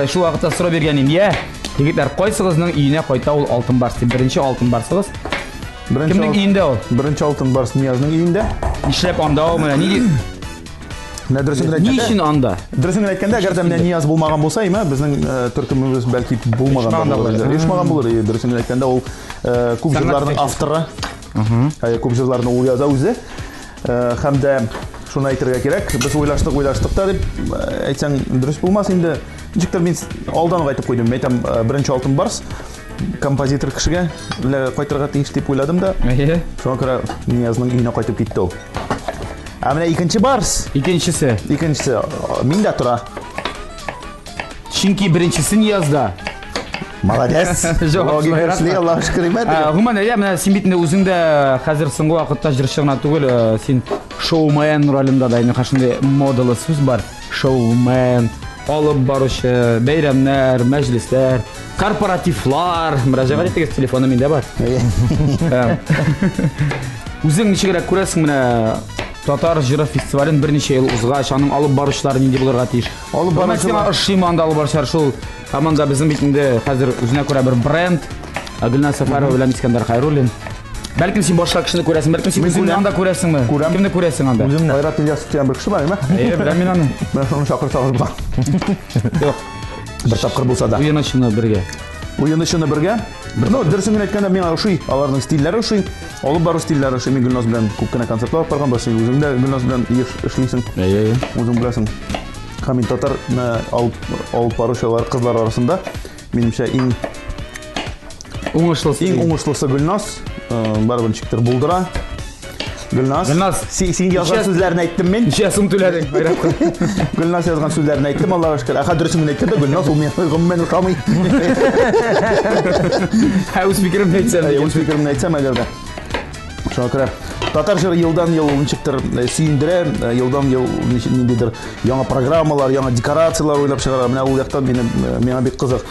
Шул вакытта сорап бергән идем. Я, егетләр, кайсыгызның өенә кайта ул алтын барс? Беренче алтын барсыгыз. Кемнең өендә ул? Беренче алтын барс Ниязның өендә. Нишләп анда ул менә? Менә дөресен Ни әйткәндә, өчен анда? дөресен әйткәндә, әгәр дә менә Нияз булмаган булса, безнең төркемебез бәлки булмаган да булыр. Ешмаган булыр. Дөресен әйткәндә, ул күп җырларның авторы. Күп җырларны ул яза үзе. Һәм дә шуны әйтергә кирәк. Без уйлаштык та дип әйтсәң дөрес булмас инде. Ничектер мин алдан әйтеп куйдым. Әйтәм, беренче алтын барс композитор кешегә кайтырга тиеш дип уйладым да. Шуңа күрә Ниязның өенә кайтып китте ул. Менә икенче барс. Икенчесе Миндә тора. Чөнки беренчесе Ниязда. Молодец. Логика, Аллаһ шөкер итмәде. Гомумән, менә син бит инде үзең дә хәзер соңгы вакытта җырчы гына түгел, син шоумен ролендә да, инде шундый модалы сүз бар. Шоумен, алып баручы, бәйрәмнәр, мәҗлесләр, корпоративлар, мөрәҗәгать итегез, телефоны миндә бар. Үзең ничегрәк күрәсең менә Татар җыры фестивален берничә ел узгач, аның алып баручылары нинди булырга тиеш? Алып баручылар ошыймы алып баручылар шул. Команда безнең бит инде хәзер үзенә күрә бер бренд. Гөлназ Сафарова белән Искәндәр Хайруллин. Бәлкем син башка кешене күрәсең, бәлкем син үзеңне анда күрәсеңме? Кемне күрәсең анда? Айрат Ильясов дигән бер кеше бар, әйме? Беләм мин аны. Менә шуны чакырсагыз була. Юк. Бер тапкыр булса да. Уенычны бергә. Уенычны бергә. Дөресен әйткәндә, миңа ошый, аларның стильләре ошый, алып бару стильләре ошый. Мин Гөлназ белән күп кенә концертлар барган, басый үзең дә Гөлназ белән эшлисең. Үзең беләсең. Һәм мин татар алып баручылар кызлар арасында минемчә иң уңышлысы Гөлназ. Барыбер ничектер булдыра. Гөлназ, син язган сүзләрне әйттем мин. Ничә сум түләдең, Айрат? Гөлназ язган сүзләрне әйттем, Аллаһка шөкер. Дөресен әйткәндә, Гөлназ ул миңа гомумән ошамый. Үз фикеремне әйтсәм, әгәр дә. Шуңа күрә татар җыры елдан-ел ничектер сөендерә, елдан-ел ниндидер яңа программалар, яңа декорациялар уйлап чыгара. Менә ул яктан миңа бик кызык.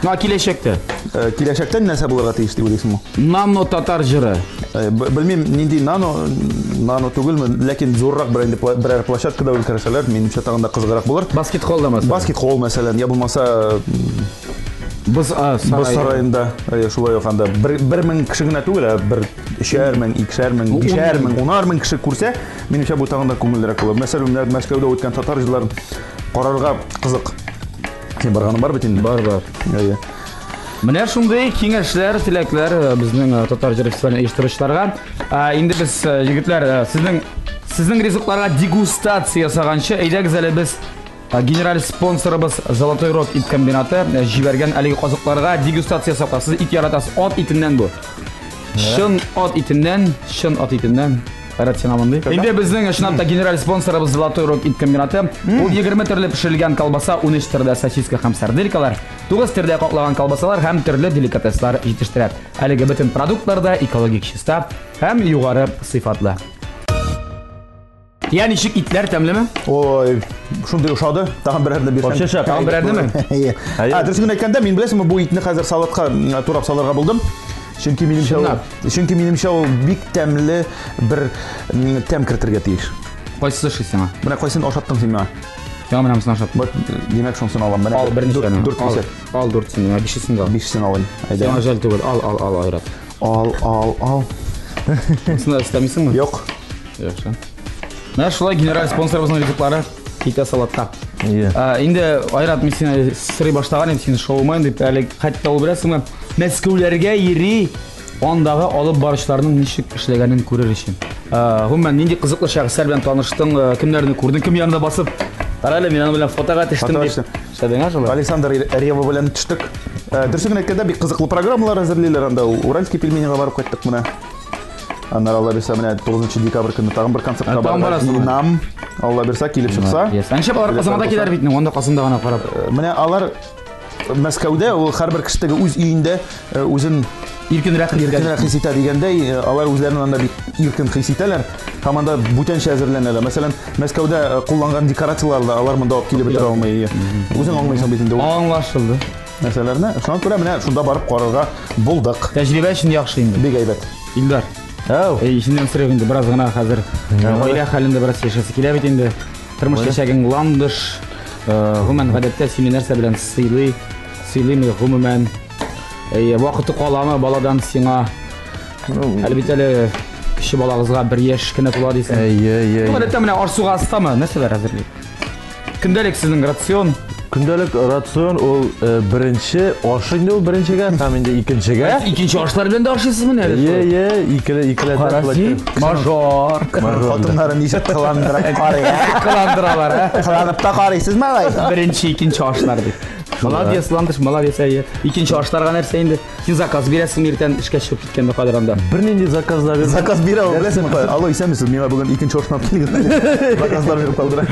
Киләчәктә Киләчәктә нәрсә булырга тиеш дип уйлыйсыңмы? Нано татар җыры Белмим, нинди нано түгелме, ләкин зуррак берәр площадкада үткәрсәләр, минемчә тагын да кызыграк булыр. Баскетболда мәсәлән. Баскетбол мәсәлән, я булмаса Без Боз сарайында, шулай ук анда 1000 кеше генә түгел, 3,000, 2,000, 5,000, 10,000 кеше күрсә, минемчә бу тагын да күңеллерәк булыр. Мәсәлән, Мәскәүдә үткән татар җырларын карарга кызык. Син барганың бар бит инде? Бар. Менә шундый киңәшләр, теләкләр безнең татар җыр фестивален оештыручыларга. Инде без җегетләр сезнең ризыкларга дегустация ясаганчы, әйдәгез әле без генераль спонсорыбыз Золотой Рог ит комбинаты җибәргән әлеге казыкларга дегустация ясап, сез ит яратасыз, ат итеннән бу. Шын ат итеннән. Айрат сен амандый. Инде безнең шынапта генераль спонсорыбыз Золотой Рог ит комбинаты. Ул 20 төрле пешерелгән колбаса, 13 төрле сосиска һәм сарделькалар, 9 төрле каклаган колбасалар һәм төрле деликатеслар җитештерә. Әлеге бөтен продуктларда экологик чиста һәм югары сыйфатлы. Я ничек итләр тәмлеме? Ой, шундый ошады. Тагын берәрне бирсәң. Тагын берәрнеме? Дөресен әйткәндә, мин беләсеңме, бу итне хәзер салатка турап салырга булдым. Чөнки минемчә ул бик тәмле бер тәм кертергә тиеш. Кайсы шисеңа? Менә кайсын ашаттың син миңа? Я менә моны ашап. Димәк шунысын алам. Менә Ал берничә. 4 Ал 4 син, 5сен дә. 5сен алайын. Сиңа жәл түгел. Ал Айрат. Ал. Син истәмисеңме? Юк. Яхшы. Менә шулай генераль спонсорыбызның ризыклары китә салатка. Иә. Инде Айрат мен сине сырый баштаган идем, син шоумайн дип, әле хәтта ул беләсеңме, Мәскәүләргә йөри, андагы алып барышларның ничек эшләгәнен күрер өчен. Гомумән нинди кызыклы шәхесләр белән таныштың, кемнәрне күрдең, кем янында басып? Кара әле, мин аны белән фотога төштем дип. Шәдәңә шулай. Александр Рева белән төштек. Дөресен әйткәндә, бик кызыклы программалар әзерлиләр анда. Уральский пельменьга барып кайттык менә. Аннары Алла бирсә, менә 9 декабрь көнне тагын бер концертка барам. Алла бирсә, килеп чыкса. Әнчә алар Казанда килер бит, анда Казанда гына карап. Менә алар Мәскәүдә ул һәрбер кешедәге үз өендә үзен иркенрәк хис итә дигәндәй, алар үзләренең анда бик иркен хис итәләр. Һәм анда бүтәнчә әзерләнәләр. Мәсәлән, Мәскәүдә кулланган декорацияларны алар монда алып килеп бетерә алмый. Үзең аңлыйсың бит инде. Аңлашылды. Мәсәләрне, шуңа күрә менә шунда барып карарга булдык. Тәҗрибә өчен яхшы инде. Бик әйбәт. Илдар. Ишеннән сорыйм инде, бераз гына хәзер. Гаилә хәлендә бераз яшәсе килә бит инде. Тормыш яшәгән ландыш. Гомумән гадәттә сине нәрсә белән сыйлыймы гомумән? Вакыты каламы баладан сиңа? Әлбәттә әле кеше балагызга 1 яшь кенә тула дисең. Гадәттә менә арсуга астамы, нәрсәләр хәзерли? Көндәлек сезнең рацион? Көндәлек рацион ул беренче аш инде ул беренчегә, һәм инде икенчегә. Икенче ашлар белән дә ашыйсызмы әле? Икеле. Мажор. Хатыннарын ничек Кыландыралар, кыланып та карыйсызмы алай? Беренче, икенче ашлар дип. Молодец, ландыш, молодец. Икенче ашларга нәрсә инде? Син заказ бирәсең иртән эшкә чыгып киткәндә кадәр анда. Бернинди заказда бир. Заказ бирә ул, беләсеңме? Алло, исәнмесез? Миңа бүген икенче ашны алып килгән. Заказлар биреп калдыра.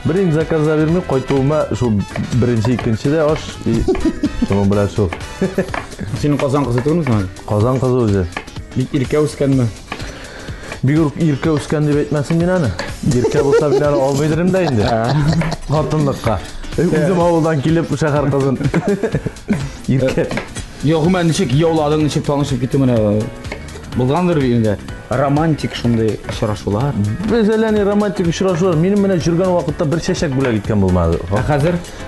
Бернинди заказда бирмәй, кайтуыма шул беренче, икенчедә аш. Шуның белән шул. Синең Казан кызы түгелме? Казан кызы үзе. Бик иркә үскәнме? Бик иркә үскән дип әйтмәсен мин аны. Иркә булса мин аны алмыйдырым да инде. Хатынлыкка. Үзем авылдан килеп шәһәр кызын. Иркә. Югымә ничек яуладың, ничек танышып киттең менә? Булгандыр инде. Романтик шундый очрашулар. Без әле романтик очрашулар. Минем менә жүргән вакытта бер чәчәк бүләк иткән булмады.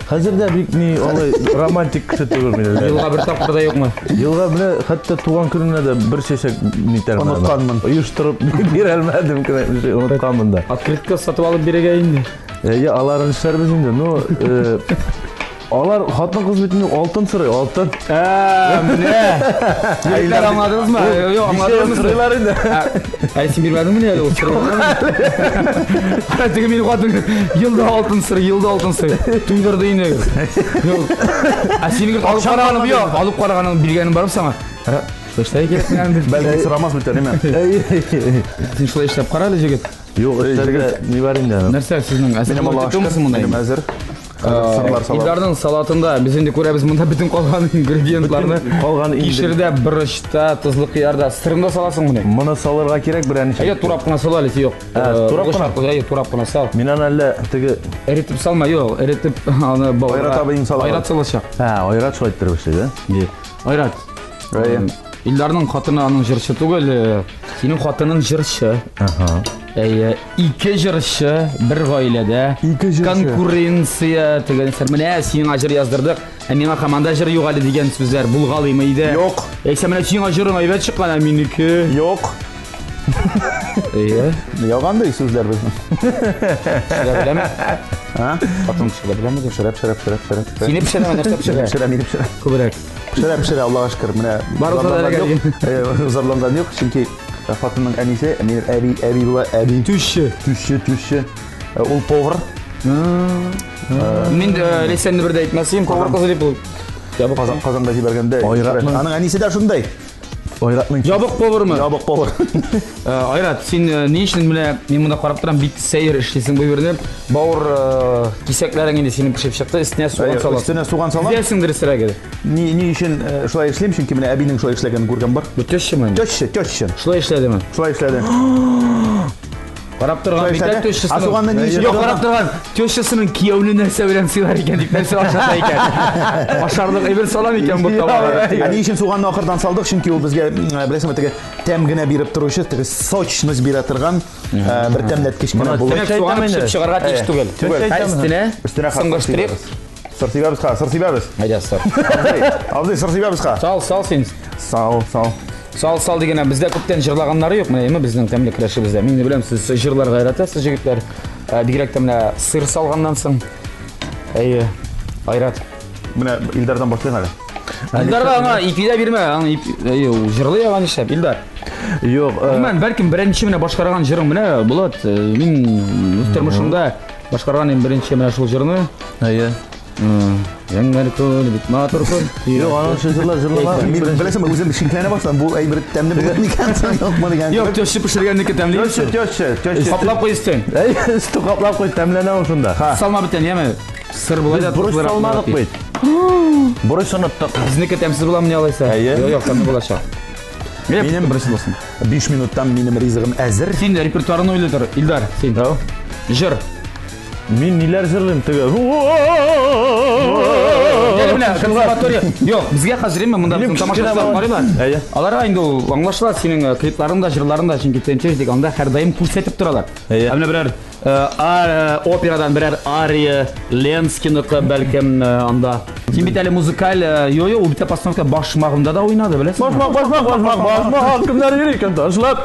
Хәзердә бик ни алай романтик кеше түгел мин. Елга бер тапкыр да юкмы? Елга менә хәтта туган көненә дә бер чәчәк нитәрмен. Онытканмын. Оештырып бирә алмадым, онытканмын да. Открытка сатып алып бирегә инде. Я аларын эшләрбез инде. Ну, алар хатын кыз бит алтын сырый, алтын. Менә. Айлар аңладыңызмы? Юк, аңладыңызмы? Сырыйлар инде. Син бирмәдеңме әле ул сырыйларны? Теге минем хатын елда алтын сырый. Туйдырды инде. Юк. Синең алып караганың биргәнең барып саңа. Шулай керек менә. Бәлки сорамас бит әниме. Син шулай эшләп кара әле җегет. Юк, эшләргә ни бар инде? Нәрсә сезнең Минем әзер. Илдарның салатында без инде күрәбез монда бөтен калган ингредиентларны. Кишердә, борычта, тузлы кыярда, сырында саласың моны. Моны салырга кирәк бер әничә. Турап кына сал әле, юк. Турап кына сал. Мин аны әллә теге эритеп салма, юк, эритеп аны Айрат абыйның салаты. Айрат салачак. Айрат шулай иттереп эшләде. Айрат. Илдарның хатыны аның жыршы түгел, синең хатының жыршы. Ике жыршы бір гаиләдә. Конкуренция дигән менә синең жыр яздырдык. Миңа команда жыры юк әле дигән сүзләр булгалыймы иде? Юк. Син менә синең жырың әйбәт чыккан, минеке Юк. Ялгандай сүзләр безнең. Беләме? Хатын кешегә беләме? Шәрәп. Сине пешерәме, нәрсә пешерә? Пешерә. Күбрәк. Пешерә, Аллага шөкер. Менә зарланган юк, чөнки хатынның әнисе, әби була, әби түшче. Ул повар. Мин лесенне бердә әйтмәсем, повар кызы дип ул. Казанга җибәргәндә. Аның әнисе дә шундай. Ябык повармы? Ябык повар. Айрат, син ни өчен менә мин монда карап торам, бик сәер эшлисең бу yerне. Бауыр кисәкләрең инде синең пешеп чыкты, өстенә суган саласың. Өстенә суган салам. Диясеңдер сирәге. Ни өчен шулай эшлим, чөнки менә әбинең шулай эшләгәнен күргән бар. Бу төшчеме? Төшче. Шулай эшләдеме? Шулай эшләде. Карап торган битә төшчесе. Асуганны ни өчен? Юк, карап торган. Төшчесенең кияүне нәрсә белән сыйлар икән дип нәрсә ашата икән. Ашарлык әйбер салам икән бу товар. Ни өчен суганны ахырдан салдык, чөнки ул безгә беләсеңме теге тәм генә биреп торучы, теге сочность бирә торган бер тәмләткеч кенә булыр. Суган пешеп чыгарга тиеш түгел. Өстенә сыңгыштырып. Сырсибабыз. Айда сыр. Абзый, сырсибабыз. Сал син. Сал дигән бездә күптән җырлаганнары юк, менә безнең тәмле крашыбызда. Мин дә беләм, сез җырлар гайратасыз җегетләр. Бигрәк тә менә сыр салганнан соң. Айрат. Менә Илдардан башлыйм әле. Илдарга аңа ипидә бирмә, аңа җырлый яган ишәп, Илдар. Юк. Мен бәлкем беренче менә башкарган җырың менә Булат, мин үз тормышымда башкарган беренче менә шул җырны. Яңгыр күл бит матур күл. Юк, аның җырлар. Мин беләсем, үзем шикләнә башлам. Бу әйбер тәмле булып микән соң юкмы дигән. Юк, төшче пешергәннеке тәмле. Төшче. Каплап куй өстен. Өсте каплап куй, тәмләнә ул шунда. Салма битен, яме. Сыр булай да бурыч салмадык бит. Бурыч оныттык. Безнеке тәмсез буламы ни алайса? Юк, тәмле булачак. Минем берсе булсын. 5 минуттан минем ризыгым әзер. Син репертуарны уйлый тор, Илдар, син. Җыр. Мин ниләр җырлыйм теге? Юк, безгә хәзер монда тамашачылар карыйлар. Аларга инде ул аңлашыла синең клипларыңда, җырларыңда, чөнки тенчез дигән анда һәр даим күрсәтеп торалар. Менә берәр операдан берәр ария, Ленскийныкы бәлкем анда. Син бит әле музыкаль, ул бит постановка башмагында да уйнады, беләсеңме? Башмак. Кемнәр йөри икән ташлап?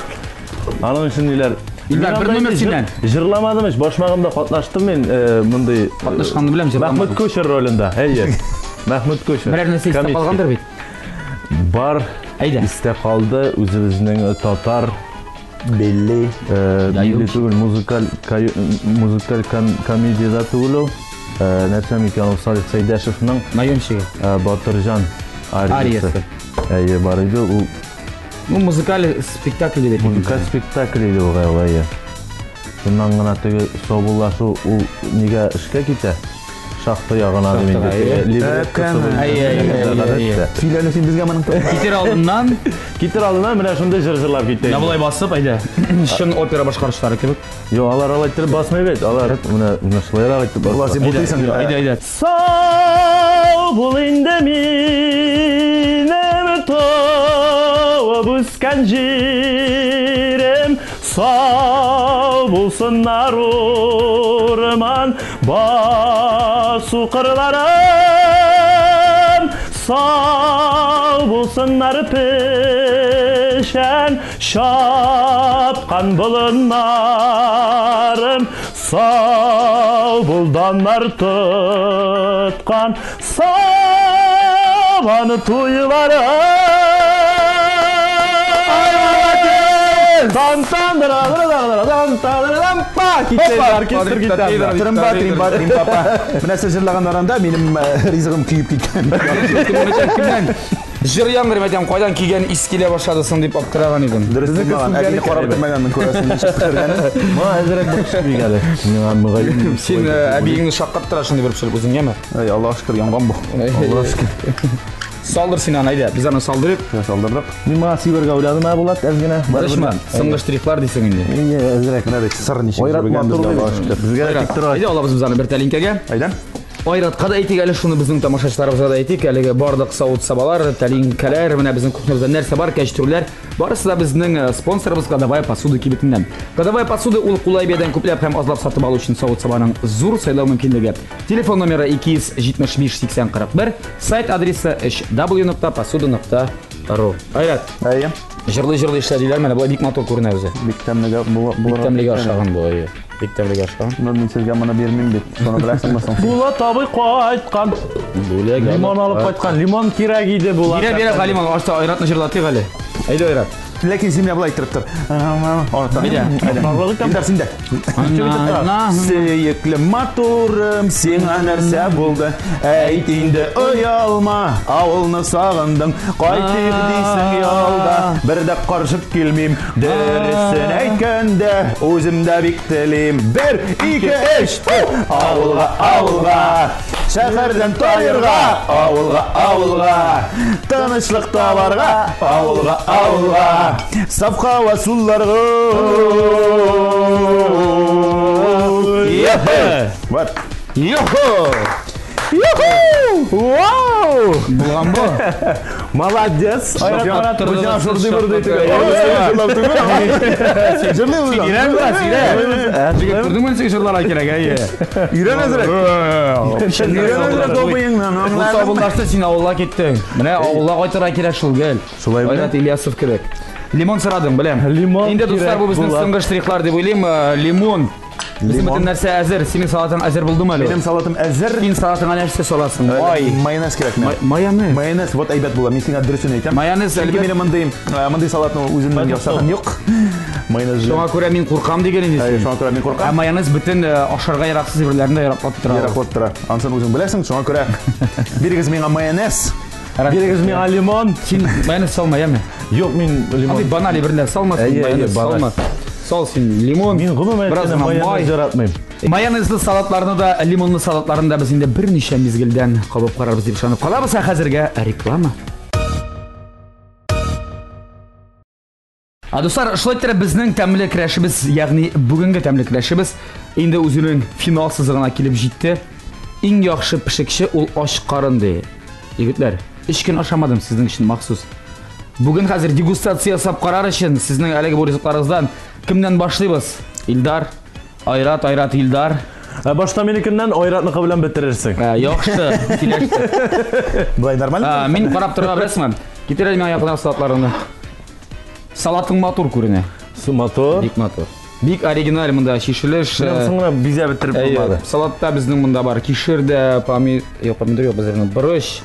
Аның өчен ниләр? Илдар, бер номер синнән. Җырламадым, башмагымда катнаштым мин, мондый катнашканны беләм, Мәхмүд Көшер ролендә. Мәхмүд Көшер. Берәр нәрсә истә калгандыр бит. Бар. Әйдә. Истә калды үзебезнең татар Белли. Түгел, музыкаль комедияда түгел. Нәрсә микән ул Салих Сәйдәшевнең Наемчиге. Батырҗан ариясы. Бар иде ул. Ну, музыкаль спектакль дип. Музыкаль спектакль иде ул гайя. Шуннан гына теге собулашу ул нигә эшкә китә? Шахта ягына дип инде. Филәне син безгә моның Китер алдыннан менә шундай җырлап китә. Менә булай басып, әйдә. Шын опера башкарышлары кебек. Юк, алар алайтыр басмый бит. Алар менә шулай итеп басып. Әйдә. Сау бул инде минем туып үскән җирем, сау булсыннар урман басу кырларым, сау булсыннар пешән шапкан болыннарым, сау булданнар тоткан сабаны туйларым. Тримпа. Менә сез җырлаганнарында минем ризыгым күйеп киткән. Җыр яңгыр мәдәм кайдан кигән ис килә башладысың дип аптыраган идем. Дөрес булган. Әйе, карап тормаганмын күрәсең ничек кергәнен. Ма хәзрәт бер кеше бигәле. Миңа мөгаен. Син әбиеңне шаккаттырасың дип пешереп үзеңгәме? Ай, Аллаһ шөкер янган бу. Аллаһ шөкер. Салдыр син аны, әйдә. Без аны салдырып, салдырдык. Мин ма сибергә уйладым Булат әзгенә. Барышма. Соңгы штрихлар дисең инде. Әзрәк менә сыр ничек җырлаган безгә. Әйдә, алабыз без аны бер тәлинкәгә. Әйдә. Айратқа да әйтик, әлі шуны біздің тамашашыларымызға да әйтик, әлігі бардық сауыт сабалар, тәлинкәләр, менә біздің кухнябызда нәрсә бар, кәҗтүрләр, барысы да біздің спонсорыбыз Кадавай посуда кибетеннән. Кадавай посуда ул кулай бәядән күпләп һәм азлап сатып алу өчен савыт сабаның зур сайлау мөмкинлеге. Телефон номеры 275-8041, сайт адресы www.posuda.ru. Айрат. Әйе. Жырлы-жырлы эшләделәр, менә булай бик матур күренә үзе. Бик тәмлегә Бик тәмлегә ашаган бу, әйе. Бик тәмлегә ашаган. Мен сезгә моны бирмим бит. Шуны беләсеңме соң? Була табый кайткан. Лимон алып кайткан. Лимон кирәк иде була. Бирә Галиман, ашта Айратны җырлатыйк әле. Әйдә Айрат. Ләкин син менә булай иттереп тор. Илдар син дә. Сөекле матурым, сиңа нәрсә булды? Әйт инде, оялма, авылны сагындың. Кайтыйк дисең ялда, бер дә каршып килмим. Дөресен әйткәндә, үзем дә бик телим. 1, 2, 3, авылга. Шәһәрдән таярга, авылга. Тынычлык табарга, авылга. Саф һава сулларга. Вот. Йохо! Вау! Булган бу. Молодец. Айрат Türkçe шурды бурды Күрдеңме син җырлар кирәк, әйе. Ирен әзрәк. Бу сабылдашты син авылга киттең. Менә авылга кайтырга кирәк шул гел. Айрат Ильясов кирәк. Лимон сорадым, беләм. Лимон. Инде дуслар, бу безнең соңгы штрихлар дип уйлыйм. Лимон. Bizim нәрсә әзер? Синең салатың әзер булдымы әле? Минем салатым әзер. Син салатыңа нәрсә саласың? Май. Майонез кирәк миңа. Майонез. Майонез вот әйбәт була. Мин сиңа дөресен әйтәм. Майонез Әлбәттә әлбәттә. минем мондый салатны үземнән ясаган юк. Майонез. Шуңа күрә мин куркам дигән инде. Шуңа күрә мин Ә куркам. майонез бөтен ашарга яраксыз берләрне яраклап тора. Яраклап тора. Ансын үзең беләсең, шуңа күрә бирегез миңа майонез. Бирегез миңа лимон. Син майонез салмаямы? Юк, мин лимон. Abi банали берләр салма, майонез салма. Сал син лимон. Мин гомумән майонез яратмыйм. Майонезлы салатларны да, лимонлы салатларны да без инде берничә мизгелдән кабып карарбыз дип ышанып калабыз. Хәзергә реклама. Достар, шулай итеп безнең тәмле крәшебез, ягъни бүгенге тәмле крәшебез инде үзенең финал сызыгына килеп җитте. Иң яхшы пешекче ул ач карын ди. Егетләр, 3 көн ашамадым сезнең өчен махсус. Бүген хәзер дегустация ясап карар өчен сезнең әлеге бу ризыкларыгыздан кемнән башлыйбыз? Илдар, Айрат, Илдар. Башта минекеннән Айратныкы белән бетерерсең. Яхшы, килеште. Булай нормально? Мин карап торырга беләсмен. Китер әле миңа якын салатларыңны. Салатың матур күренә. Матур. Бик матур. Бик оригиналь монда шишелеш. Соңына бизә бетереп булмады. Салатта безнең монда бар кишер дә, помидор юк, безнең борщ,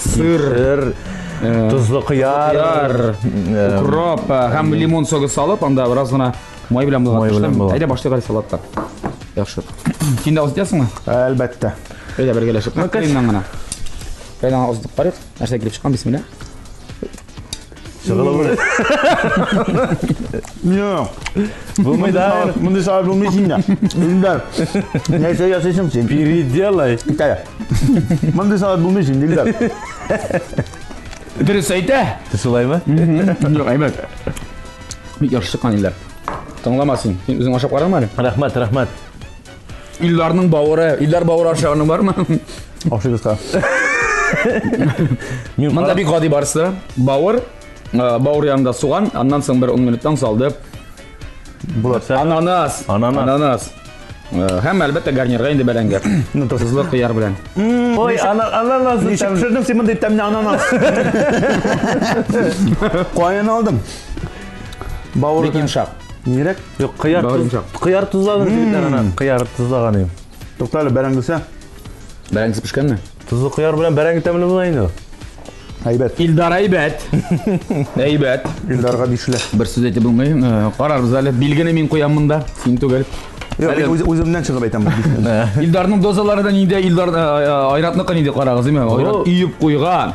сыр, тузлы кыяр, укроп һәм лимон согы салып, анда бераз гына май белән булган. Әйдә башлыйк салатта. Яхшы. Син дә уздысыңмы? Әлбәттә. Әйдә бергәләшеп. Кайнан гына. Кайнан уздык карыйк. Нәрсә килеп чыккан, бисмилла. Шыгылы. Yok. Булмый да. Мондай салат булмый да. Илдар. Нәрсә ясыйсың син? Переделай. Итә. Мондай салат булмый син, Илдар. Дөрес әйтә. Шулаймы? Юк, әйбәт. Бик яхшы чыккан Илдар. Тыңлама син. Син үзең ашап карама әле. Рәхмәт. Илдарның бавыры, Илдар бавыры ашаганың бармы? Ашыгызга. Монда бик гади барысы. Бавыр янында суган, аннан соң бер 10 минуттан салды. Булат. Ананас. Һәм әлбәттә гарнирга инде бәләнгә. Тузлы кыяр белән. Ой, ананас Ничек пешердең син мондай тәмле ананас? Каян алдың? Бавыр Бик йомшак. Нирәк? Юк, кыяр тузлаган җирдән ана. Кыяр тузлаган идем. Туктале бәрәңгесе. Бәрәңгесе пешкәнме? Тузлы кыяр белән бәрәңге тәмле була инде. Әйбәт. Илдар әйбәт. Әйбәт. Илдарга дишле. Бер сүз әйтеп булмый. Карарбыз әле. Билгене мин куям монда. Син түгел. Үземнән чыгып әйтәм. Илдарның дозалары да нидә? Илдар Айратныкы нидә карагыз, әйме? Айрат үйүп куйган.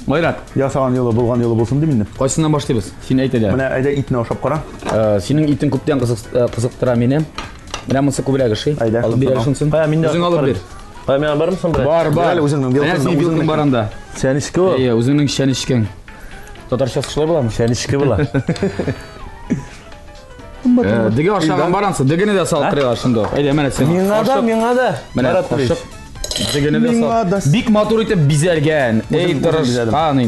Айрат. Ясаган юлы булган юлы булсын димин. Кайсыннан башлыйбыз? Син әйт әле. Менә әйдә итне ашап кара. Синең итең күптән кызыктыра мине. Менә монсы күбрәк эши. Алып бирәсең син. Үзең алып бир. Кая бармысың бер? Бар. Әле үзеңнең Үзеңнең баранда. Шәнишке бу. Үзеңнең шәнишкең. Татарчасы шулай буламы? Шәнишке була. Диге ашаган барансы, дигене дә салып торыйлар шунда. Әйдә, менә син. Миңа да. Менә ашап. Бик матур итеп бизәлгән. Эй, тырышкан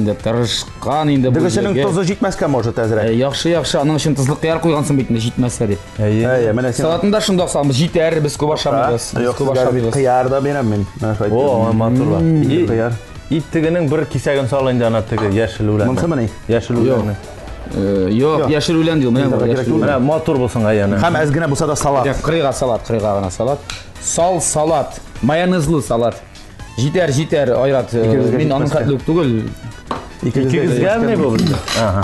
инде. Дөгө сенең тозы җитмәскә может әзрәк. Яхшы, аның өчен тозлык кыяр куйгансың бит, җитмәсә дип. Менә сен Салатында шундый аксамыз җитәр, без күп ашамыйбыз. кыяр да берәм мин. О, матур бар. Кыяр. Иттигенең бер кисәген салын да ана теге яшел үлән. Монсы менә. Яшел үлән. Юк, яшел үлән дил, Менә матур булсын аяны. Һәм әз генә булса да салат. Кырыйга гына салат. Салат, майонезлы салат. Җитәр, Айрат. Мин аның хәтле түгел. Икегезгәме бу бездә?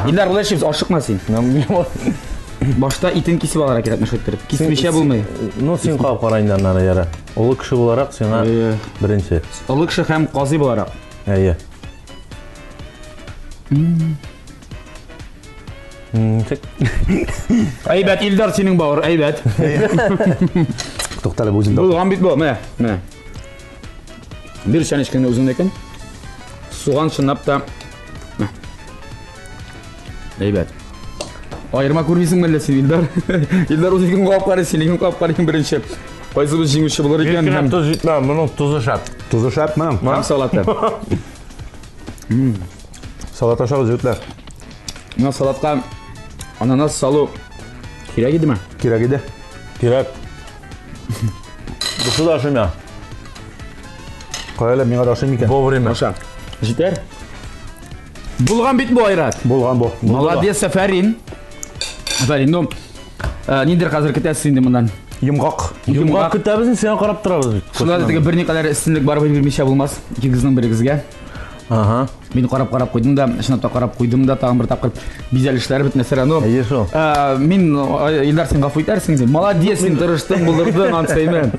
Илләр булай шибез ашыкма син. Башта итен кисеп алырга кирәк мәшәккә. Кисмичә булмый. Ну син кап карайдан аны яра. Олы кеше буларак сиңа беренче. Олы кеше һәм казый буларак. Әйбәт Илдар синең бавыр, әйбәт. Тукталып үзендә. Булган бит бу, менә. Bir çanışkını uzundayken soğan şınap da Eybat. Ayırma kurbisin mellesi İldar. İldar o zekin qapqarı, senin qapqarın birinchi. Qaysi biz jinguvchi bo'lar ekan? Ham tuz yetmam, buning tuzi shart. Tuzu şart mı? Ham salatda. Salat aşağı zeytler. Mana salatga ananas salu kerak edimi? Kerak edi. Kerak. Bu da şuna. Qoyala menga daşım ekan. Vovремя. Aşağı. Yeter. Bulgan bit bu Ayrat. Bo'lgan bu. Молодец, Safarin. Safarin, no. Nidir hozir ketasiz endi bundan? Yumqoq. Yumqoq kutabizni sen qarab turabыз. Shunday bir neqalar istinlik barib bermishә bo'lmas. Ikki qizning birigizga. Aha. Men qarab qo'ydim da, shinabda qarab qo'ydim da, tag'in bir taqir bizalishlari bitmasa, no. Ayesho. Men Ildar sen g'afur etarsiz deb. Молодец, sen tirishdim, bulding, ansayman.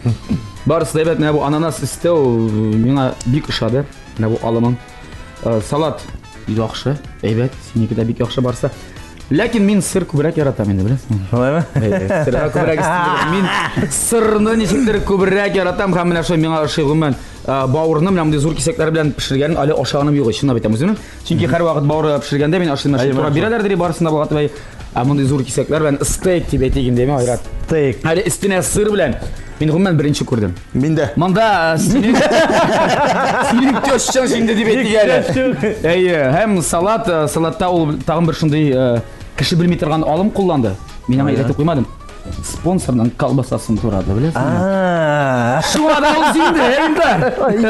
Barisi da aytma bu ananas istev menga bik ishadi. Mana bu olaman. Salat yaxshi, aybat, senikida bik yaxshi borsa. Lekin men sir ko'proq yarataman endi, bilasizmi? Shundaymi? Sir ko'proq istadim. Men sirni nechikdir ko'proq yaratam, ham mana shu menga ishig'imman. Bavurni bilan bunday zo'r kesaklar bilan pishirgan, ali oshog'ini yo'q, shunday aytamiz o'zini. Chunki har vaqt bavur pishirganda men oshini to'g'ri beralar deb borisida bo'ladi va bunday zo'r kesaklar bilan steak deb aytgan deyman, Ayrat. Steak. Hali istine sir bilan men umuman birinchi ko'rdim. Menda. Manda sening to'shchang shunda deb aytgan. Ham salatda ul tag'in bir shunday kishi bilmay turgan olim qo'llandi. Men ham aytib qo'ymadim. Sponsordan kolbasasin turadi, bilasizmi? Shu adam o'zingda, Eldar.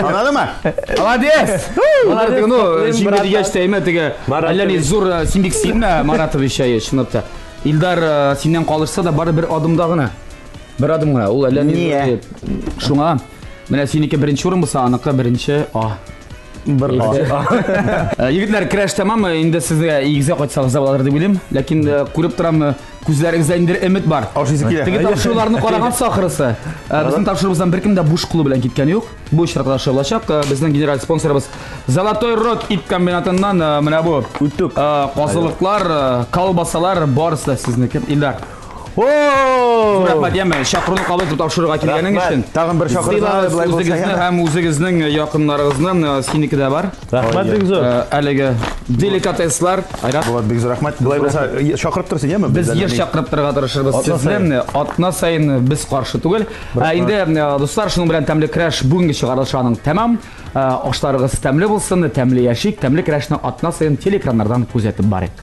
Anladingmi? Молодец. Молодец. Ну, shunga degashtaymi, tega allani zo'r sindik sinma Maratovich shinabda. Ildar sendan qolishsa da bari bir odimdagina. Bir odimgina. U allani shunga. Mana seniki birinchi o'rin bo'lsa, aniqqa birinchi Bir Yigitlar kirash tamam, endi sizga egizga qo'ysangiz bo'lar deb o'ylayman. Lekin ko'rib turaman, ko'zlaringizda endi umid bor. Oshingiz kerak. Tega topshiriqlarni qaragan sohirisi. Bizning topshiriqimizdan bir kimda bo'sh klubi bilan ketgani yo'q. Bu ish raqamlashib olacak. Bizning general sponsorimiz Zolotoy Rot it kombinatidan mana bu qoziqlar, kolbasalar borisida sizniki. Ildar. Rahmat yana shaqiruvni qabul qilib topshiriqqa kelganing uchun. Tag'in bir shaqiruvni bilay bo'lsa ham o'zingizning yaqinlaringizdan senikida bor. Rahmat Begzor. Haligi delikateslar, Ayrat. Bo'ladi Begzor, rahmat. Bilay bo'lsa shaqirib tursingiz-mi? Biz yer chaqirib turga tirishamiz. Sizlarni otna sayin biz qarshi tugul. Endi do'stlar, shuning bilan tamli kirash bugungi chiqarilishning tamam. Oshlaringiz tamli bo'lsin, tamli yashik, tamli kirashni otna sayin teleekranlardan kuzatib boring.